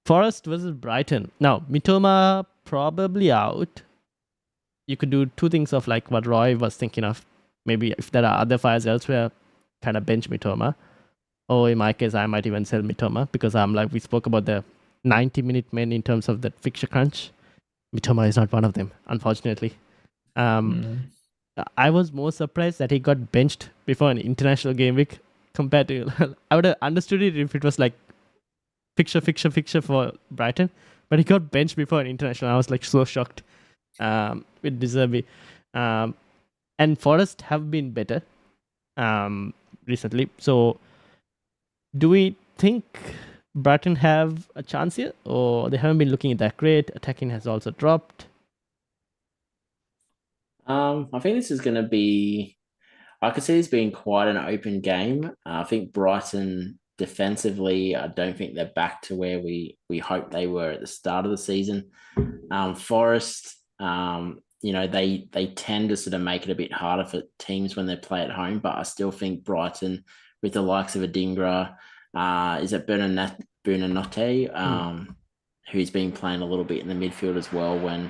Forest versus Brighton. Now, Mitoma probably out. You could do two things of like what Roy was thinking of. Maybe if there are other fires elsewhere, kind of bench Mitoma. Or in my case, I might even sell Mitoma because I'm like, we spoke about the 90-minute men in terms of the fixture crunch. Mitoma is not one of them, unfortunately. I was more surprised that he got benched before an international game week compared to... I would have understood it if it was like fixture for Brighton, but he got benched before an international. I was like so shocked with De Zerbi. And Forest have been better recently. So do we think Brighton have a chance here, or they haven't been looking that great? Attacking has also dropped. I think this is going to be... I could see this being quite an open game. I think Brighton defensively, I don't think they're back to where we hoped they were at the start of the season. Forest, they tend to sort of make it a bit harder for teams when they play at home, but I still think Brighton, with the likes of Adingra, is it Bernanote, who's been playing a little bit in the midfield as well when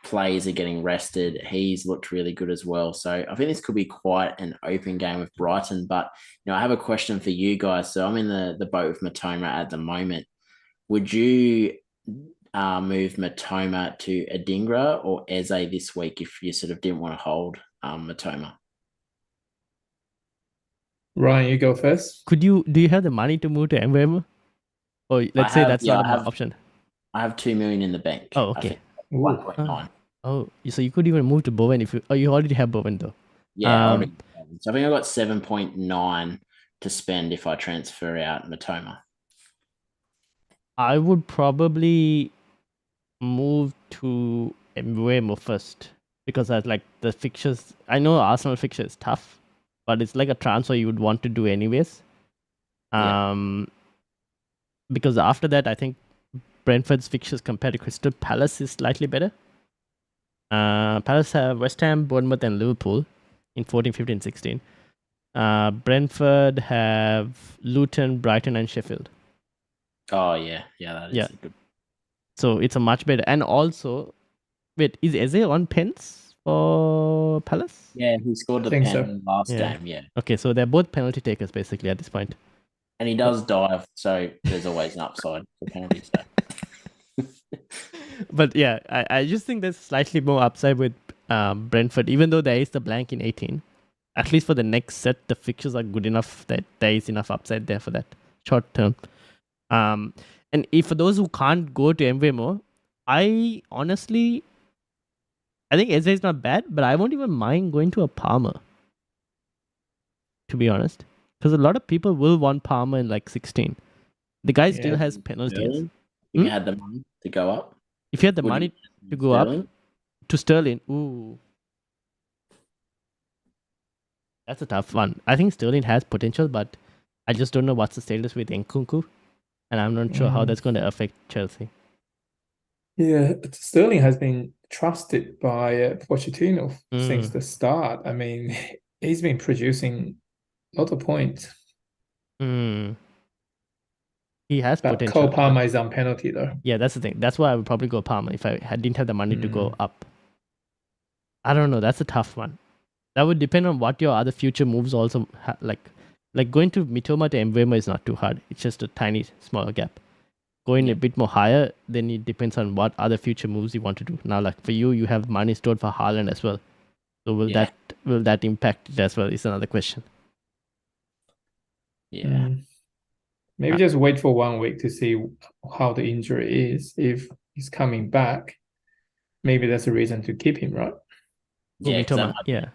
players are getting rested. He's looked really good as well. So I think this could be quite an open game with Brighton. But I have a question for you guys. So I'm in the boat with Mitoma at the moment. Would you move Mitoma to Adingra or Eze this week if you sort of didn't want to hold Mitoma? Ryan, you go first. Do you have the money to move to Mbeumo? Or let's say that's not an option. I have 2 million in the bank. Oh, okay. 1.9. Oh, so you could even move to Bowen if you... Oh, you already have Bowen though. Yeah, so I think I've got 7.9 to spend if I transfer out Mitoma. I would probably move to Mbeumo first because I like the fixtures. I know Arsenal fixture is tough, but it's like a transfer you would want to do anyways. Because after that, I think Brentford's fixtures compared to Crystal Palace is slightly better. Palace have West Ham, Bournemouth, and Liverpool in 14, 15, 16. Brentford have Luton, Brighton, and Sheffield. Oh, yeah. That is good. So it's a much better. And also, wait, is Eze on pens for Palace? Yeah, he scored the pen last game, yeah. Okay, so they're both penalty takers basically at this point. And he does dive, so there's always an upside for penalties. But yeah, I just think there's slightly more upside with Brentford, even though there is the blank in 18. At least for the next set, the fixtures are good enough that there is enough upside there for that short term. And if for those who can't go to Mbeumo, I think Eze is not bad, but I won't even mind going to a Palmer, to be honest. Because a lot of people will want Palmer in like 16. The guy still has penalties. If you had the money to go up? If you had the money to go up to Sterling, ooh. That's a tough one. I think Sterling has potential, but I just don't know what's the status with Nkunku. And I'm not sure how that's going to affect Chelsea. Yeah, Sterling has been trusted by Pochettino since the start. I mean, he's been producing a lot of points. He has potential. Cole Palmer is on penalty though. Yeah, that's the thing. That's why I would probably go Palmer if I didn't have the money to go up. I don't know. That's a tough one. That would depend on what your other future moves also like going to Mitoma to Mbeumo is not too hard. It's just a tiny, smaller gap. Going a bit more higher, then it depends on what other future moves you want to do. Now, like for you have money stored for Haaland as well. So will that impact it as well? Is another question. Yeah. Maybe just wait for 1 week to see how the injury is. If he's coming back, maybe that's a reason to keep him, right? Yeah, 'cause Mitoma. Yeah.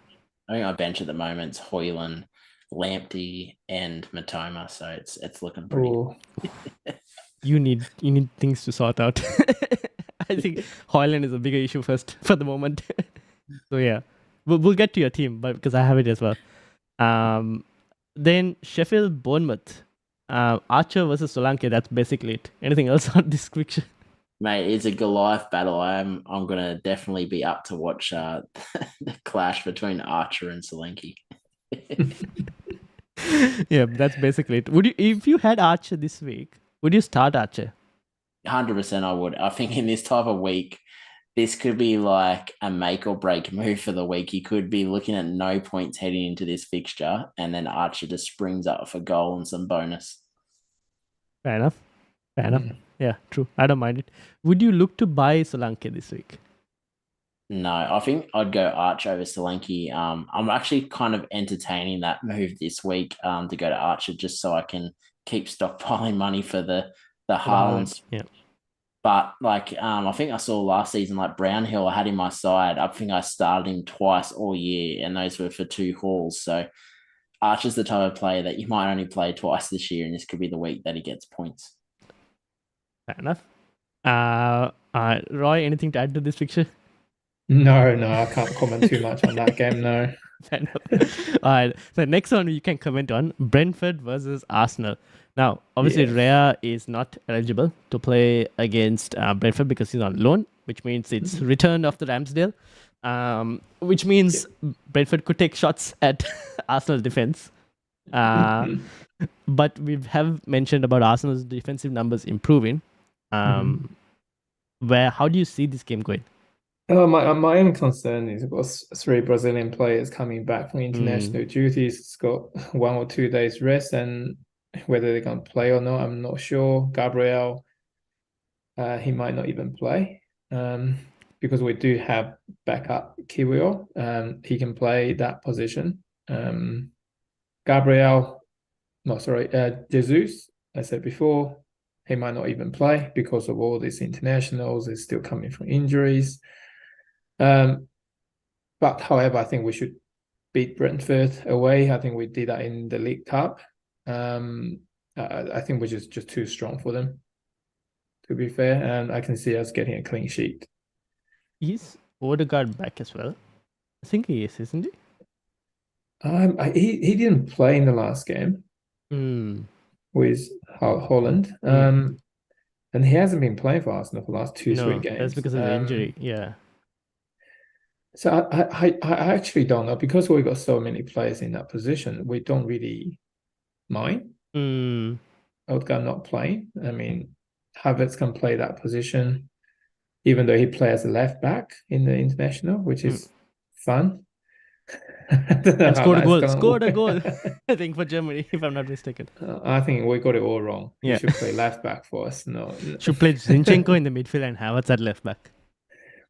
I think my bench at the moment is Haaland, Lamptey, and Matoma, so it's looking pretty. Oh, You need things to sort out. I think Haaland is a bigger issue first for the moment. So yeah, we'll get to your team, but because I have it as well. Then Sheffield Bournemouth, Archer versus Solanke. That's basically it. Anything else on this fixture? Mate, it's a Goliath battle. I'm gonna definitely be up to watch the clash between Archer and Solanke. Yeah, that's basically it. Would you, if you had Archer this week, would you start Archer? 100% I would. I think in this type of week, this could be like a make or break move for the week. You could be looking at no points heading into this fixture, and then Archer just springs up for goal and some bonus. Fair enough. Yeah, true. I don't mind it. Would you look to buy Solanke this week? No, I think I'd go Archer over Solanke. I'm actually kind of entertaining that move this week to go to Archer just so I can keep stockpiling money for the Haaland. Yeah. But like I think I saw last season, like Brownhill, I had him my side. I think I started him twice all year, and those were for 2 hauls. So Archer's the type of player that you might only play twice this year, and this could be the week that he gets points. Fair enough. Roy, anything to add to this fixture? no, I can't comment too much on that game. No. Fair enough. All right. The next one you can comment on: Brentford versus Arsenal. Now, obviously, Rhea is not eligible to play against Brentford because he's on loan, which means it's return of the Ramsdale, which means Brentford could take shots at Arsenal defense. But we have mentioned about Arsenal's defensive numbers improving. How do you see this game going? My only concern is we've got 3 Brazilian players coming back from international duties. It's got 1 or 2 days rest, and whether they're going to play or not, I'm not sure. Gabriel, he might not even play because we do have backup Kiwior. He can play that position. Jesus, I said before, he might not even play because of all these internationals. He's still coming from injuries. But however, I think we should beat Brentford away. I think we did that in the League Cup. I think we're just too strong for them, to be fair. And I can see us getting a clean sheet. Is Odegaard back as well? I think he is, isn't he? He didn't play in the last game with Haaland. And he hasn't been playing for Arsenal for the last 2-3 games. That's because of the injury. Yeah. So I actually don't know, because we've got so many players in that position. We don't really mind Odegaard not playing. I mean, Havertz can play that position, even though he plays a left back in the international, which is fun. And scored a goal, I think, for Germany, if I'm not mistaken. I think we got it all wrong. He should play left back for us. No. Should play Zinchenko in the midfield and Havertz at left back.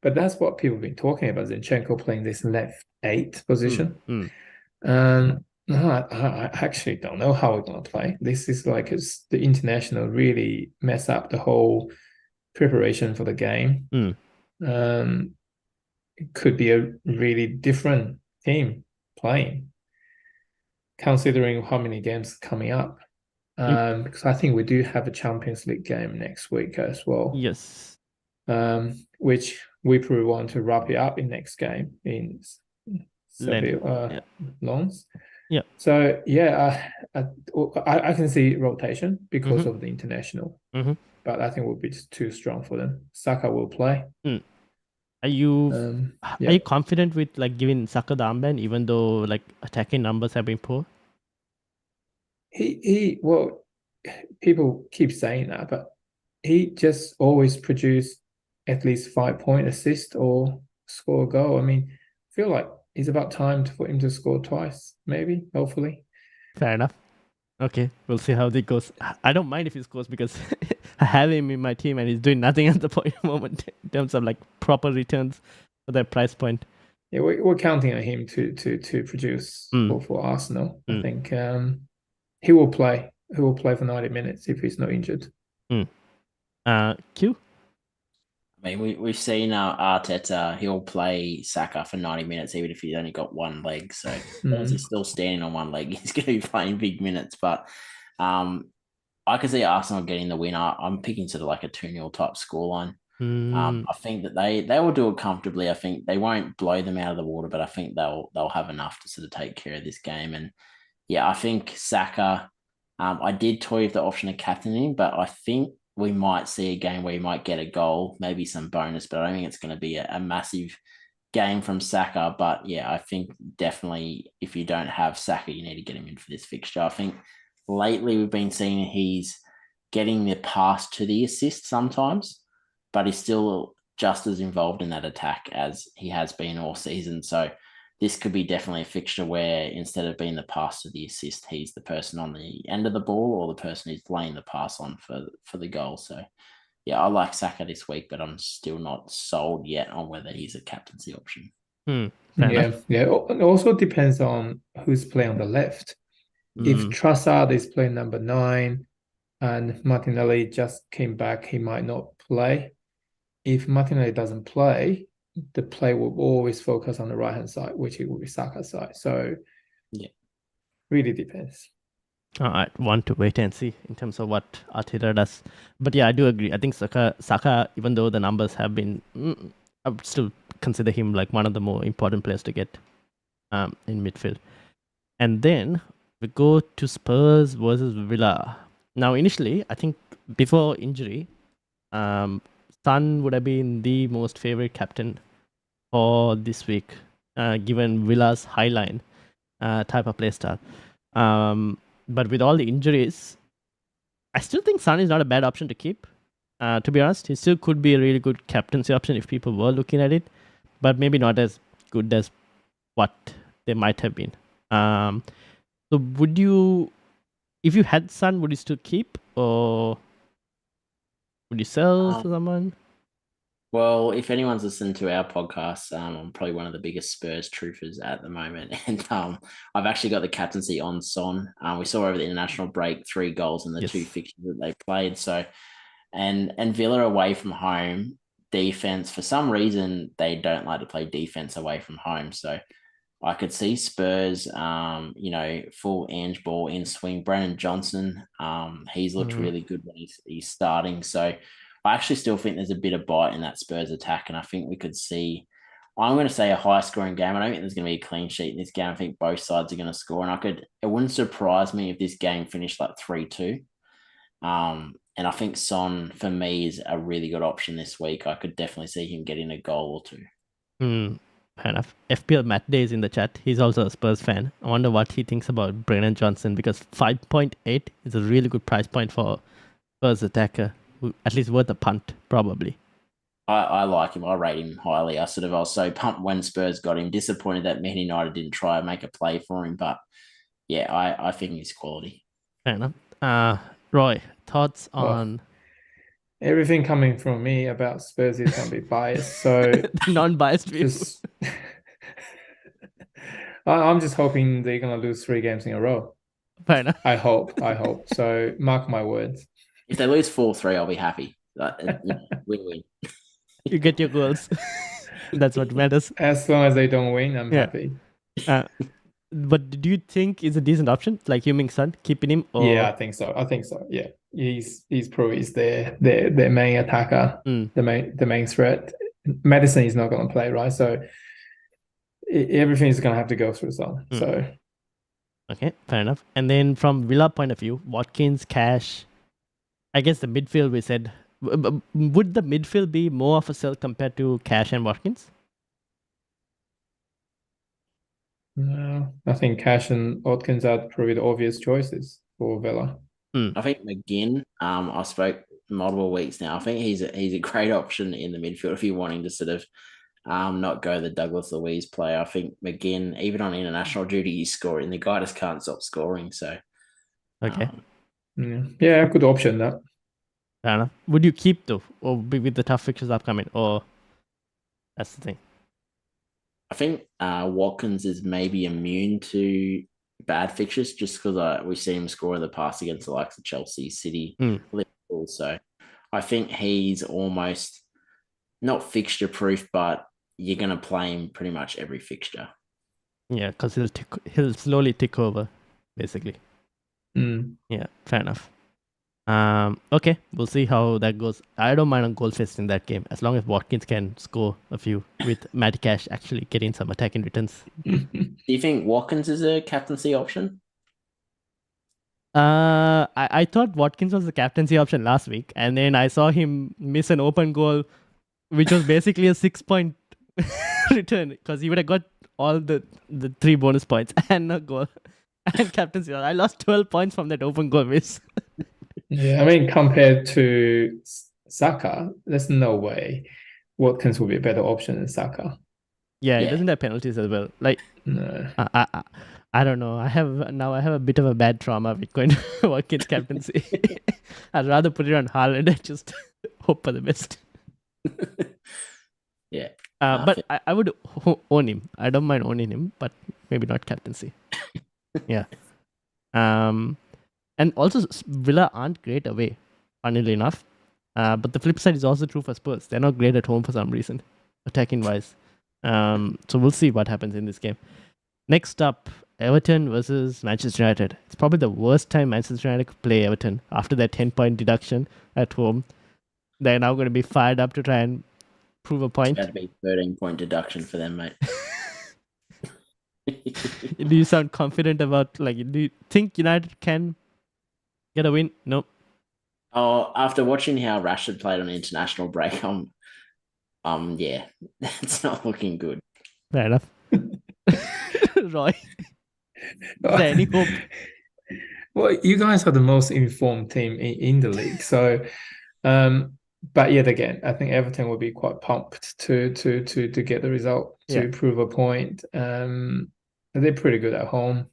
But that's what people have been talking about, Zinchenko playing this left 8 position. No, I actually don't know how we're going to play. This is like the international really mess up the whole preparation for the game. It could be a really different team playing, considering how many games are coming up. Because I think we do have a Champions League game next week as well. Yes. Which we probably want to wrap it up in next game in Lens. Yeah. So I can see rotation because of the international, but I think we'll be just too strong for them. Saka will play. Are you confident with like giving Saka the armband, even though like attacking numbers have been poor? Well, people keep saying that, but he just always produce at least 5-point assist or score a goal. I mean, I feel like it's about time for him to score twice, maybe, hopefully. Fair enough. Okay, we'll see how that goes. I don't mind if he scores because I have him in my team and he's doing nothing at the moment in terms of like proper returns for that price point. Yeah, we're counting on him to produce for Arsenal. I think he will play. He will play for 90 minutes if he's not injured. Q? I mean, we've seen Arteta, he'll play Saka for 90 minutes, even if he's only got one leg. So as long as he's still standing on one leg, he's going to be playing big minutes. But I could see Arsenal getting the winner. I'm picking sort of like a 2-0 type scoreline. I think that they will do it comfortably. I think they won't blow them out of the water, but I think they'll have enough to sort of take care of this game. And yeah, I think Saka, I did toy with the option of captaining, but I think we might see a game where he might get a goal, maybe some bonus, but I don't think it's going to be a massive game from Saka. But yeah, I think definitely if you don't have Saka, you need to get him in for this fixture. I think lately we've been seeing he's getting the pass to the assist sometimes, but he's still just as involved in that attack as he has been all season. So this could be definitely a fixture where instead of being the pass to the assist, he's the person on the end of the ball or the person who's laying the pass on for the goal. So yeah, I like Saka this week, but I'm still not sold yet on whether he's a captaincy option. Yeah. It also depends on who's playing on the left. If Trossard is playing number 9 and Martinelli just came back, he might not play. If Martinelli doesn't play, the play will always focus on the right-hand side, which will be Saka's side. So yeah, really depends. I want to wait and see in terms of what Arteta does. But yeah, I do agree. I think Saka, even though the numbers have been, I would still consider him like one of the more important players to get in midfield. And then we go to Spurs versus Villa. Now, initially, I think before injury, Son would have been the most favorite captain for this week, given Villa's high line type of play style. But with all the injuries, I still think Son is not a bad option to keep. To be honest, he still could be a really good captaincy option if people were looking at it, but maybe not as good as what they might have been. So would you, if you had Son, would you still keep, or would you sell to someone? Well, if anyone's listened to our podcast, I'm probably one of the biggest Spurs truthers at the moment. And I've actually got the captaincy on Son. We saw over the international break 3 goals in the 2 fixtures that they played. So, and Villa away from home, defense, for some reason, they don't like to play defense away from home. So I could see Spurs, full Ange ball in swing. Brennan Johnson, he's looked really good when he's starting. So I actually still think there's a bit of bite in that Spurs attack, and I think we could see, I'm going to say, a high-scoring game. I don't think there's going to be a clean sheet in this game. I think both sides are going to score, and it wouldn't surprise me if this game finished like 3-2. And I think Son, for me, is a really good option this week. I could definitely see him getting a goal or 2. Fair enough. FPL Matt Day is in the chat. He's also a Spurs fan. I wonder what he thinks about Brennan Johnson, because 5.8 is a really good price point for Spurs attacker. At least worth a punt, probably. I like him. I rate him highly. I was so pumped when Spurs got him. Disappointed that Man United didn't try and make a play for him. But yeah, I think he's quality. Fair enough. Roy, thoughts on... Everything coming from me about Spurs is going to be biased. So non-biased view. I'm just hoping they're going to lose 3 games in a row. Fair enough. I hope. So mark my words. If they lose 4-3, I'll be happy. Win-win. You get your goals. That's what matters. As long as they don't win, I'm happy. But do you think it's a decent option, like Heung-min Son, keeping him? Or... Yeah, I think so. Yeah, he's probably their main attacker, the main threat. Madison is not going to play, right? So everything is going to have to go through Son. So okay, fair enough. And then from Villa point of view, Watkins, Cash. I guess the midfield, we said, would the midfield be more of a sell compared to Cash and Watkins? No, I think Cash and Watkins are probably the obvious choices for Villa. I think McGinn, I spoke multiple weeks now. I think he's a great option in the midfield if you're wanting to sort of not go the Douglas Luiz play. I think McGinn, even on international duty, he's scoring. The guy just can't stop scoring. So okay. Yeah, good option that. Fair enough. Would you keep though, or be with the tough fixtures upcoming, or that's the thing? I think Watkins is maybe immune to bad fixtures just because we've seen him score in the past against the likes of Chelsea, City, Liverpool. So I think he's almost not fixture proof, but you're going to play him pretty much every fixture. Yeah, because he'll slowly tick over, basically. Mm. Yeah, fair enough. Okay, we'll see how that goes. I don't mind on goal fest in that game, as long as Watkins can score a few with Matty Cash actually getting some attacking returns. Do you think Watkins is a captaincy option? I thought Watkins was the captaincy option last week, and then I saw him miss an open goal, which was basically a 6-point return, because he would have got all the 3 bonus points and a goal and captaincy. I lost 12 points from that open goal miss. Yeah, I mean, compared to Saka, there's no way Watkins will be a better option than Saka. Yeah, he doesn't have penalties as well. Like, No. I don't know. I have a bit of a bad trauma with going to Watkins captaincy. I'd rather put it on Haaland and just hope for the best. Yeah. But I would own him. I don't mind owning him, but maybe not captaincy. Yeah. And also Villa aren't great away, funnily enough. But the flip side is also true for Spurs. They're not great at home for some reason, attacking wise. So we'll see what happens in this game. Next up, Everton versus Manchester United. It's probably the worst time Manchester United could play Everton after their 10-point deduction at home. They're now going to be fired up to try and prove a point. It's going to be 13-point deduction for them, mate. Do you sound confident about, do you think United can get a win? No. Oh, after watching how Rashford played on international break, yeah, it's not looking good. Fair enough. Roy, is there any hope? Well, you guys are the most informed team in the league, so but yet again, I think Everton will be quite pumped to get the result, to prove a point. They're pretty good at home.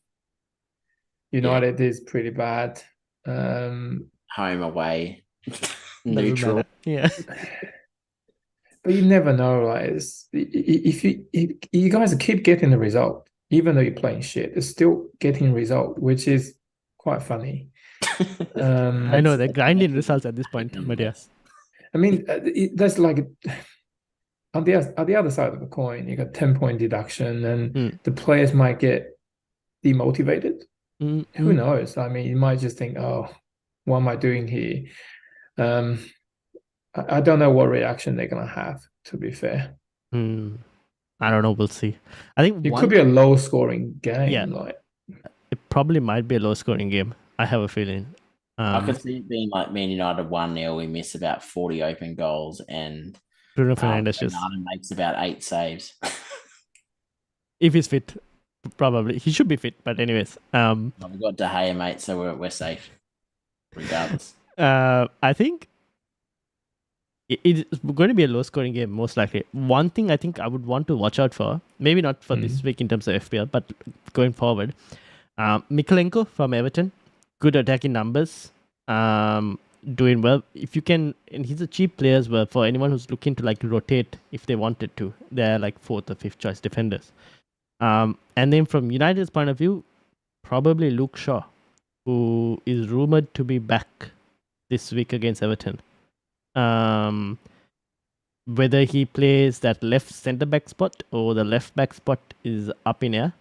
United is pretty bad. Home, away, neutral. Yeah. But you never know, like, if you guys keep getting the result, even though you're playing shit, it's still getting result, which is quite funny. I know they're grinding results at this point, but yes. I mean, that's like on the other side of the coin, you got 10-point deduction, and the players might get demotivated. Who knows? I mean, you might just think, "Oh, what am I doing here?" I don't know what reaction they're gonna have. To be fair, I don't know. We'll see. I think it could be a low-scoring game. Yeah, it probably might be a low-scoring game. I have a feeling. I could see it being like Man United 1-0. We miss about 40 open goals, and Bruno Fernandes makes about 8 saves. If he's fit, probably he should be fit. But anyways, we've got De Gea, mate, so we're safe, regardless. I think it's going to be a low-scoring game, most likely. One thing I think I would want to watch out for, maybe not for this week in terms of FPL, but going forward, Mikalenko from Everton, good attacking numbers, doing well. If you can, and he's a cheap player as well for anyone who's looking to rotate if they wanted to. They're like 4th or 5th choice defenders. And then from United's point of view, probably Luke Shaw, who is rumored to be back this week against Everton. Whether he plays that left centre-back spot or the left-back spot is up in air.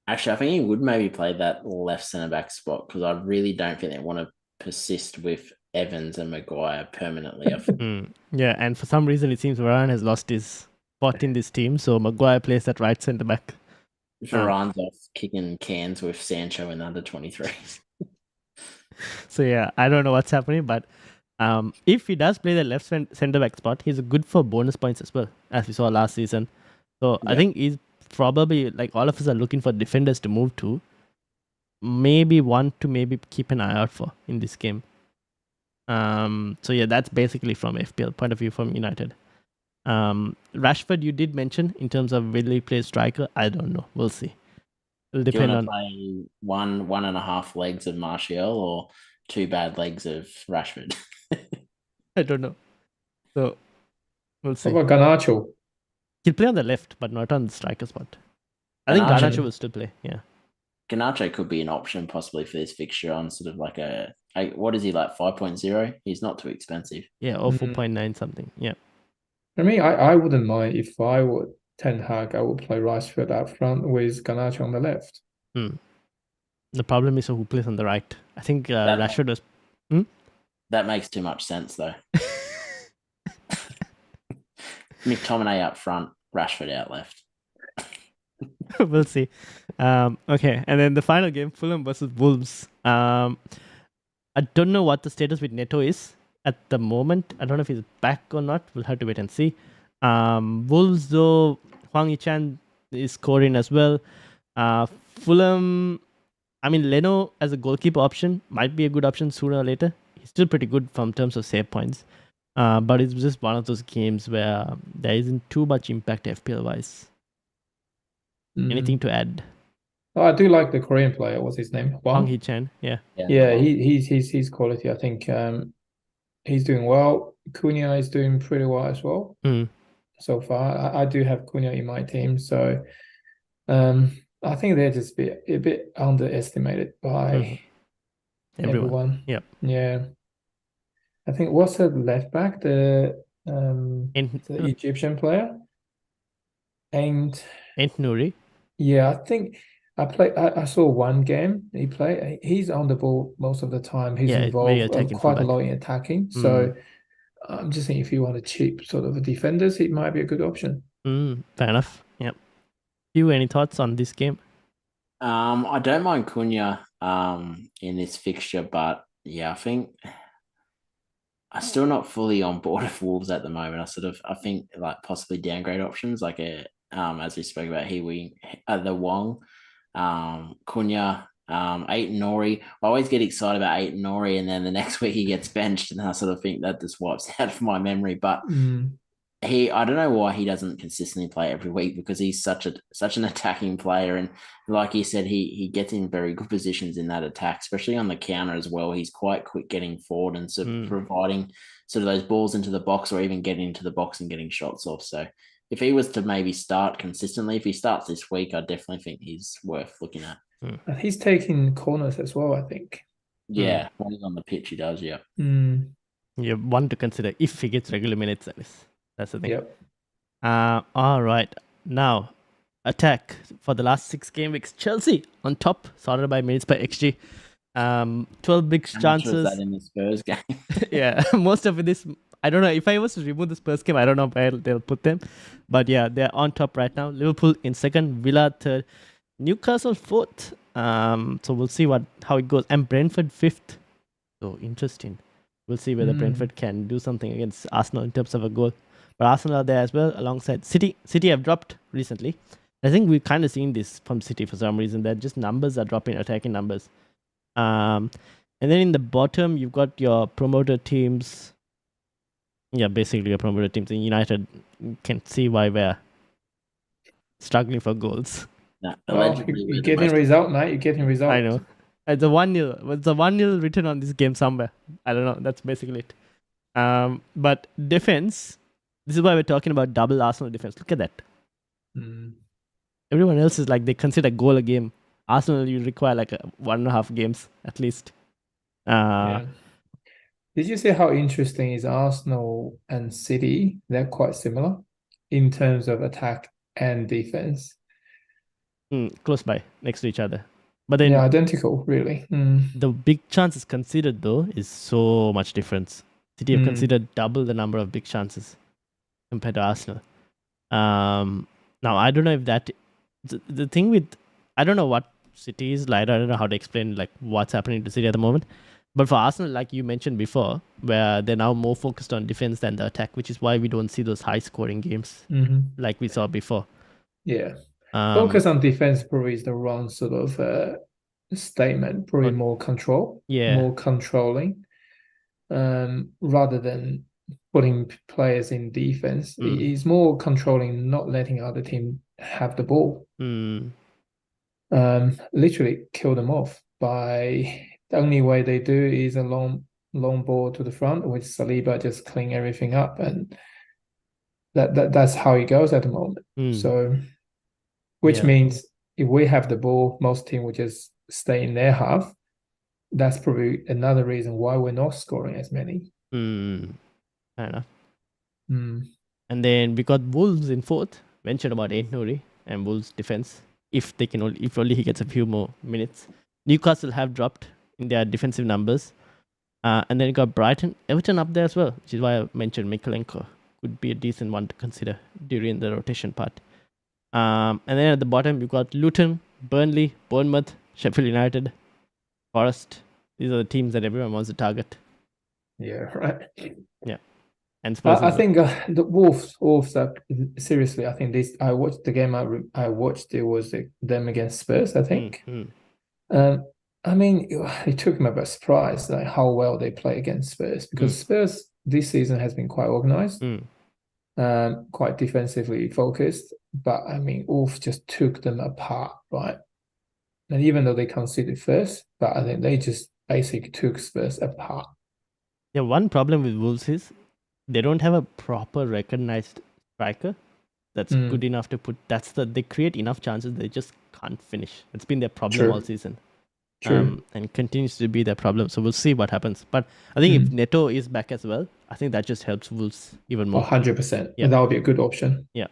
Actually, I think he would maybe play that left centre-back spot, because I really don't think they want to persist with Evans and Maguire permanently. Yeah, and for some reason it seems Varane has lost his spot in this team, so Maguire plays that right centre-back. Varane's off kicking cans with Sancho in the under-23s. So yeah, I don't know what's happening, but if he does play the left centre-back spot, he's good for bonus points as well, as we saw last season. So I think he's probably, all of us are looking for defenders to move to. Maybe one to maybe keep an eye out for in this game. So yeah, that's basically from FPL point of view from United. Rashford, you did mention in terms of will he play striker. I don't know. We'll see. It'll depend on play 1.5 legs of Martial or 2 bad legs of Rashford. I don't know. So we'll see. What about Garnacho? He'll play on the left, but not on the striker spot. I think Garnacho will still play. Yeah. Garnacho could be an option possibly for this fixture on sort of like what is he, like 5.0? He's not too expensive. Yeah, or 4.9 something. Yeah. I mean, I wouldn't mind if I were Ten Hag. I would play Rashford up front with Garnacho on the left. The problem is who plays on the right. I think Rashford was. That makes too much sense, though. McTominay up front, Rashford out left. We'll see. Okay, and then the final game, Fulham versus Wolves. I don't know what the status with Neto is at the moment. I don't know if he's back or not. We'll have to wait and see. Wolves, though, Hwang Hee-chan is scoring as well. Fulham, I mean, Leno as a goalkeeper option might be a good option sooner or later. He's still pretty good from terms of save points. But it's just one of those games where there isn't too much impact FPL-wise. Anything to add? Oh, I do like the Korean player. What's his name? Hwang Hee-chan, yeah. Yeah, he's quality. I think he's doing well. Cunha is doing pretty well as well so far. I do have Cunha in my team, so I think they're just a bit underestimated by everyone. Yep. Yeah. I think what's the left back? The Egyptian player? And Nouri. Yeah, I think I saw one game he played. He's on the ball most of the time. He's involved quite a lot in attacking. So I'm just saying if you want a cheap sort of defenders, it might be a good option. Fair enough. Yep. You any thoughts on this game? I don't mind Cunha in this fixture, but yeah, I think I'm still not fully on board with Wolves at the moment. I think like possibly downgrade options like as we spoke about the Wong, Cunha, Aït-Nouri. I always get excited about Aït-Nouri, and then the next week he gets benched, and I sort of think that just wipes out of my memory. But I don't know why he doesn't consistently play every week, because he's such an attacking player, and like you said, he gets in very good positions in that attack, especially on the counter as well. He's quite quick getting forward and sort of providing sort of those balls into the box, or even getting into the box and getting shots off. So if he was to maybe start consistently, if he starts this week, I definitely think he's worth looking at. He's taking corners as well, I think. Yeah, when he's on the pitch, he does, yeah. Yeah, one to consider if he gets regular minutes, at least. That's the thing. Yep. All right. Now, attack for the last 6 game weeks. Chelsea on top, sorted by minutes per XG. 12 big chances. Was that in the Spurs game? Yeah, most of this. I don't know. If I was to remove the Spurs game, I don't know where they'll put them. But yeah, they're on top right now. Liverpool in second, Villa third, Newcastle fourth. So we'll see how it goes. And Brentford fifth. So interesting. We'll see whether Brentford can do something against Arsenal in terms of a goal. But Arsenal are there as well, alongside City. City have dropped recently. I think we've kind of seen this from City for some reason. That just numbers are dropping, attacking numbers. And then in the bottom, you've got your promoted teams. Yeah, basically your promoted teams. In United, you can see why we're struggling for goals. You're getting result, mate. You're getting result. I know. It's a 1-0. It's a 1-0 written on this game somewhere. I don't know. That's basically it. But defense, this is why we're talking about double Arsenal defense. Look at that. Everyone else is like, they consider goal a game. Arsenal, you require like 1.5 games at least. Yeah. Did you see how interesting is Arsenal and City? They're quite similar in terms of attack and defense. Close by, next to each other. But then, yeah, identical, really. The big chances considered, though, is so much difference. City have considered double the number of big chances compared to Arsenal. Now, I don't know if that... The thing with... I don't know what City is like. I don't know how to explain like what's happening to City at the moment. But for Arsenal, like you mentioned before, where they're now more focused on defense than the attack, which is why we don't see those high-scoring games like we saw before. Yeah. Focus on defense probably is the wrong sort of statement. Probably more control, more controlling, rather than putting players in defense. It's more controlling, not letting other team have the ball. Literally kill them off by... The only way they do is a long ball to the front with Saliba just clean everything up, and that's how it goes at the moment. So, which means if we have the ball, most team will just stay in their half. That's probably another reason why we're not scoring as many. Fair enough. And then we got Wolves in fourth. Mentioned about Aint Nouri and Wolves defense. If only he gets a few more minutes. Newcastle have dropped in their defensive numbers. And then you got Everton up there as well, which is why I mentioned Mikalenko could be a decent one to consider during the rotation part. And then at the bottom, you got Luton, Burnley, Bournemouth, Sheffield United, Forest. These are the teams that everyone wants to target. Yeah, right. Yeah. And Spurs I think the Wolves are seriously. I think I watched the game. I watched it was them against Spurs. I think. I mean, it took me by surprise like how well they play against Spurs because Spurs this season has been quite organized, quite defensively focused. But I mean, Wolves just took them apart, right? And even though they conceded first, but I think they just basically took Spurs apart. Yeah, one problem with Wolves is they don't have a proper recognized striker that's good enough to put. They create enough chances, they just can't finish. It's been their problem all season. True. And continues to be their problem. So we'll see what happens. But I think if Neto is back as well, I think that just helps Wolves even more. 100%. Yeah. That would be a good option. Yeah.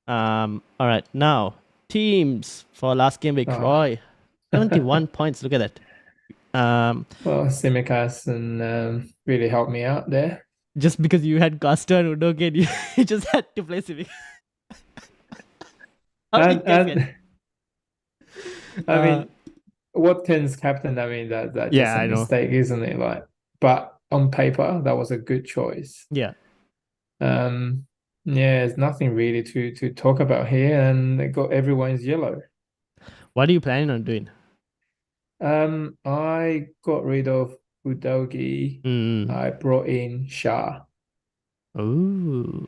All right. Now, teams for last game week. Roy, 71 points. Look at that. Well, Tsimikas and really helped me out there. Just because you had Costa and Udogie, you just had to play Tsimikas. I mean, Watkins captain. I mean that's just a mistake, isn't it? Like, but on paper, that was a good choice. Yeah. There's nothing really to talk about here, and everyone's yellow. What are you planning on doing? I got rid of Udogie. I brought in Shah. Oh,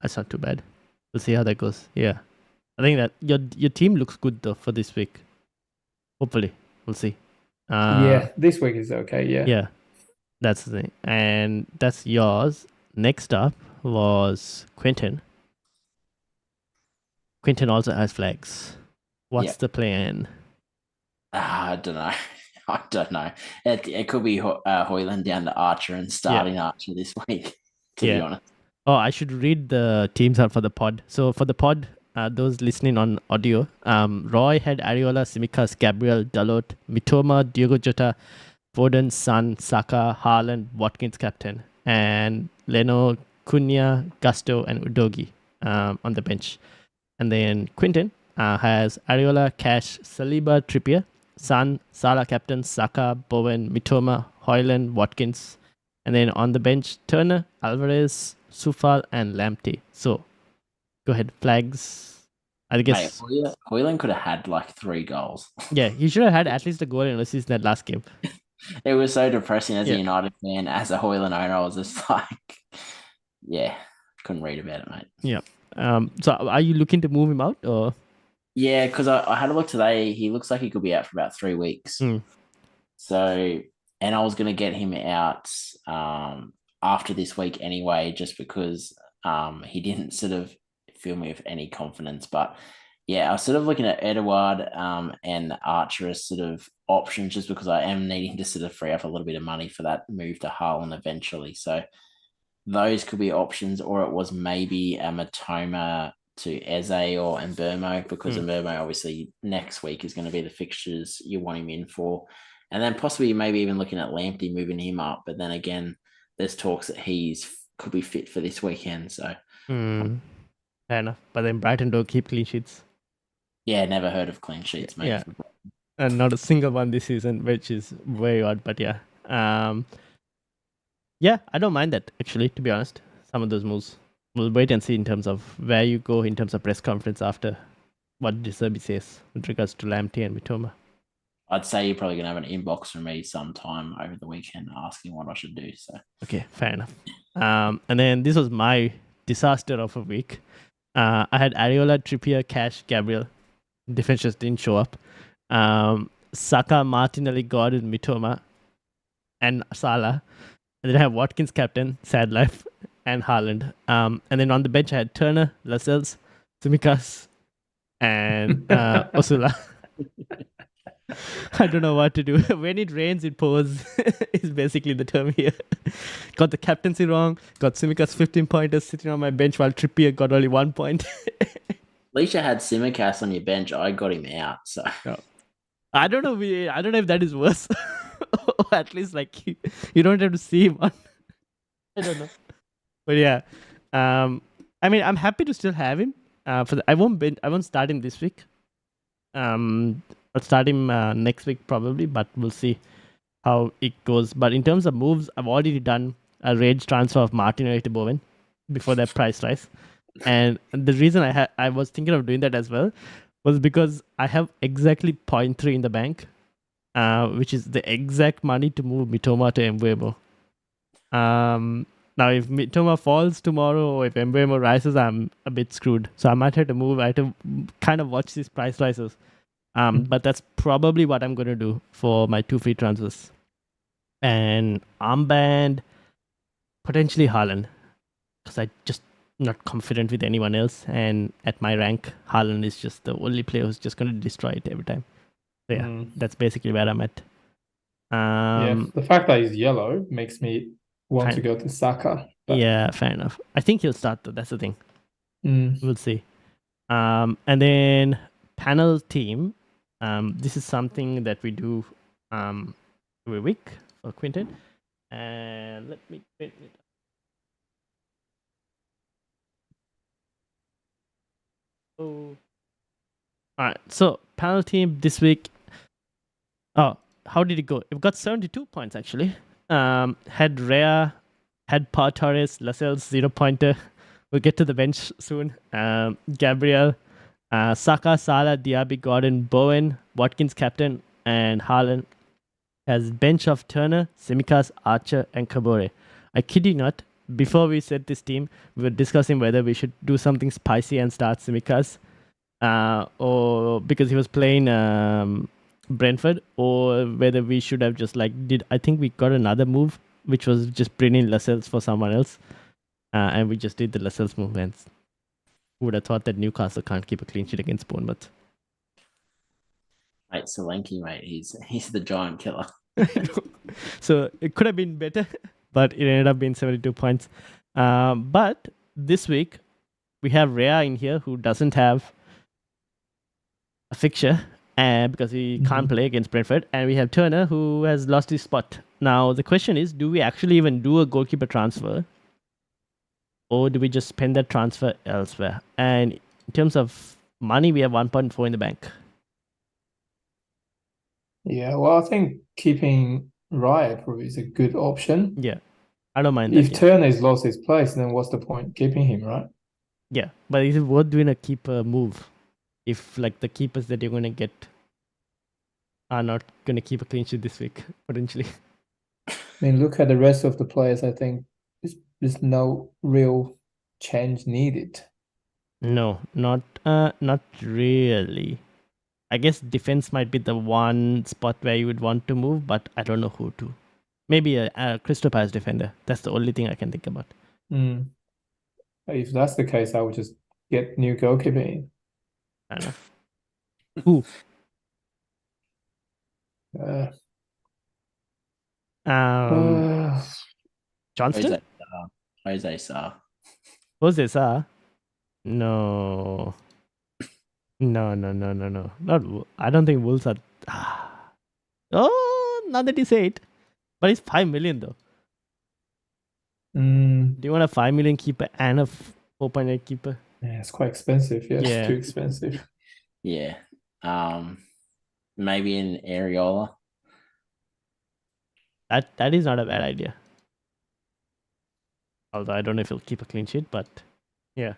that's not too bad. We'll see how that goes. Yeah, I think that your team looks good though for this week. Hopefully, we'll see. This week is okay. Yeah, that's the thing, and that's yours. Next up was Quentin. Quentin also has flags. What's the plan? I don't know. It could be Haaland down to Archer and starting Archer this week, to be honest. Oh, I should read the teams out for the pod. So for the pod, those listening on audio, Roy had Areola, Tsimikas, Gabriel, Dalot, Mitoma, Diogo Jota, Foden, Son, Saka, Haaland, Watkins captain, and Leno, Cunha, Gusto, and Udogie on the bench. And then Quentin has Areola, Cash, Saliba, Trippier, Son, Salah captain, Saka, Bowen, Mitoma, Haaland, Watkins. And then on the bench, Turner, Alvarez, Sufal, and Lamptey. So, go ahead, flags. I guess Haaland could have had like 3 goals. Yeah, he should have had at least a goal and assist in that last game. It was so depressing as a United fan. As a Haaland owner, I was just like, couldn't read about it, mate. Yeah. So, are you looking to move him out or? Yeah, because I had a look today. He looks like he could be out for about 3 weeks. So, and I was going to get him out after this week anyway, just because he didn't sort of fill me with any confidence. But yeah, I was sort of looking at Edouard and Archer as sort of options, just because I am needing to sort of free up a little bit of money for that move to Haaland eventually. So those could be options, or it was maybe a Matoma to Eze or Mbeumo, because Mbeumo obviously next week is going to be the fixtures you want him in for. And then possibly maybe even looking at Lamptey, moving him up. But then again, there's talks that could be fit for this weekend. So fair enough. But then Brighton don't keep clean sheets. Yeah, never heard of clean sheets, mate. Yeah. And not a single one this season, which is very odd. But yeah. Yeah, I don't mind that, actually, to be honest. Some of those moves. We'll wait and see in terms of where you go in terms of press conference after what De Zerbi says with regards to Lamptey and Mitoma. I'd say you're probably going to have an inbox from me sometime over the weekend asking what I should do. So okay, fair enough. And then this was my disaster of a week. I had Areola, Trippier, Cash, Gabriel. Defense just didn't show up. Saka, Martinelli, Gordon, Mitoma, and Salah. And then I have Watkins captain, sad life, and Haaland. And then on the bench I had Turner, Lascelles, Tsimikas, and Osula. I don't know what to do. When it rains, it pours is basically the term here. Got the captaincy wrong. Got Simicas 15 pointers sitting on my bench while Trippier got only 1 point. At least you had Simicast on your bench. I got him out. So I don't know. I don't know if that is worse. Or at least like you don't have to see him on. I don't know. But yeah, I mean, I'm happy to still have him. I won't start him this week. I'll start him next week probably, but we'll see how it goes. But in terms of moves, I've already done a rage transfer of Martinelli to Bowen before that price rise. And the reason I was thinking of doing that as well was because I have exactly 0.3 in the bank, which is the exact money to move Mitoma to Mbeumo. Now, if Mitoma falls tomorrow or if Mbeumo rises, I'm a bit screwed. So I might have to move. I have to kind of watch these price rises. But that's probably what I'm going to do for my 2 free transfers. And armband, potentially Haaland. Because I'm just not confident with anyone else. And at my rank, Haaland is just the only player who's just going to destroy it every time. So yeah, that's basically where I'm at. The fact that he's yellow makes me want to go to Saka. But... Yeah, fair enough. I think he'll start though. That's the thing. We'll see. And then panel team. This is something that we do every week for Quentin. And let me print it. All right. So panel team this week. Oh, how did it go? It got 72 points actually. Had Rhea, had Pau Torres, Lascelles 0-pointer. We'll get to the bench soon. Gabriel, Saka, Salah, Diaby, Gordon, Bowen, Watkins captain, and Haaland has bench of Turner, Simicas, Archer, and Kabore. I kid you not, before we set this team, we were discussing whether we should do something spicy and start Simicas, or because he was playing Brentford, or whether we should have just I think we got another move, which was just bring in Lascelles for someone else, and we just did the Lascelles move. And who would have thought that Newcastle can't keep a clean sheet against Bournemouth? Mate, Solanke, mate, he's the giant killer. So it could have been better, but it ended up being 72 points. But this week we have Rhea in here who doesn't have a fixture. Because he can't play against Brentford, and we have Turner who has lost his spot. Now the question is, do we actually even do a goalkeeper transfer, or do we just spend that transfer elsewhere? And in terms of money, we have 1.4 in the bank. Yeah, well, I think keeping Raya probably is a good option. Yeah, I don't mind if that. If Turner's lost his place, then what's the point keeping him, right? Yeah, but is it worth doing a keeper move? If the keepers that you're going to get are not going to keep a clean sheet this week, potentially. I mean, look at the rest of the players. I think there's no real change needed. No, not really. I guess defense might be the one spot where you would want to move, but I don't know who to. Maybe a Crystal Palace defender. That's the only thing I can think about. If that's the case, I would just get new goalkeeper in. Fair enough. Who? Johnston? Jose Sarr. Jose Sarr? No. Not. I don't think Wolves are. Oh, now that you say it, but it's 5 million though. Do you want a 5 million keeper and a 4.8 keeper? Yeah, it's quite expensive. Yeah, it's too expensive. Yeah. Maybe an Areola. That is not a bad idea. Although I don't know if he'll keep a clean sheet, but yeah.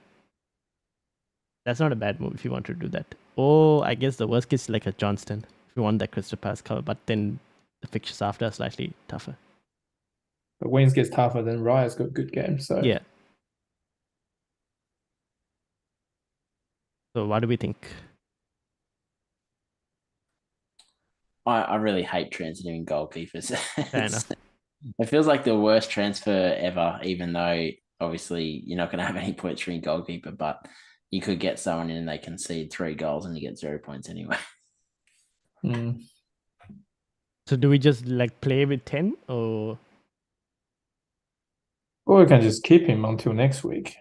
That's not a bad move if you want to do that. Oh, I guess the worst case is like a Johnston if you want that Crystal Palace cover, but then the fixtures after are slightly tougher. But Wayne's gets tougher than Raya's got good games, so yeah. So what do we think? I really hate transiting goalkeepers. Fair enough. It feels like the worst transfer ever, even though obviously you're not going to have any points for your goalkeeper, but you could get someone in and they concede 3 goals and you get 0 points anyway. So do we just like play with 10 or? Or we can just keep him until next week.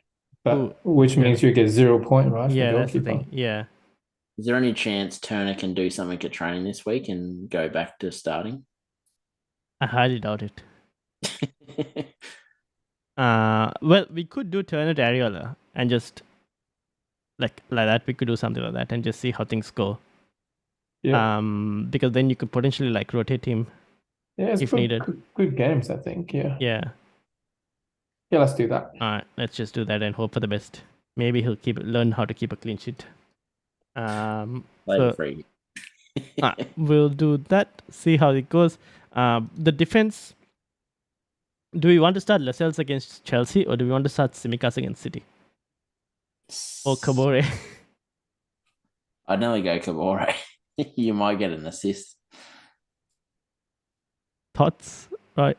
But Ooh, which yeah. means you get 0 point, right? Yeah, for that's the goalkeeper. thing. Yeah. Is there any chance Turner can do something at training this week and go back to starting? I highly doubt it. Well, we could do Turner to Areola and just like that. We could do something like that and just see how things go. Yeah. Because then you could potentially like rotate him. Yeah, it's if good, needed. good games, I think. Yeah. Yeah. Yeah, let's do that. All right, let's just do that and hope for the best. Maybe he'll learn how to keep a clean sheet. Free. We'll do that. See how it goes. The defense. Do we want to start Lascelles against Chelsea or do we want to start Tsimikas against City? Or Kabore? I'd nearly go Kabore. You might get an assist. Thoughts? Right.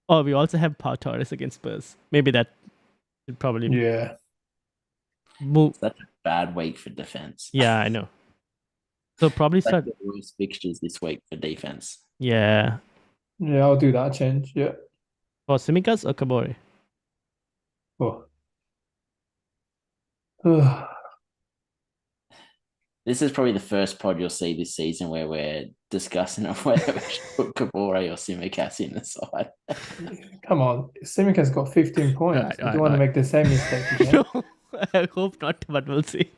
Oh, we also have Pau Torres against Spurs. Maybe that should probably move. That's a bad week for defense. Yeah, I know. So probably start the worst fixtures this week for defense. Yeah. Yeah, I'll do that change. Yeah. For Tsimikas or Kabore? Oh. This is probably the first pod you'll see this season where we're discussing whether we should put Kabore or Tsimikas in the side. Come on, Tsimikas got 15 points. You don't want to make the same mistake again. No, I hope not, but we'll see.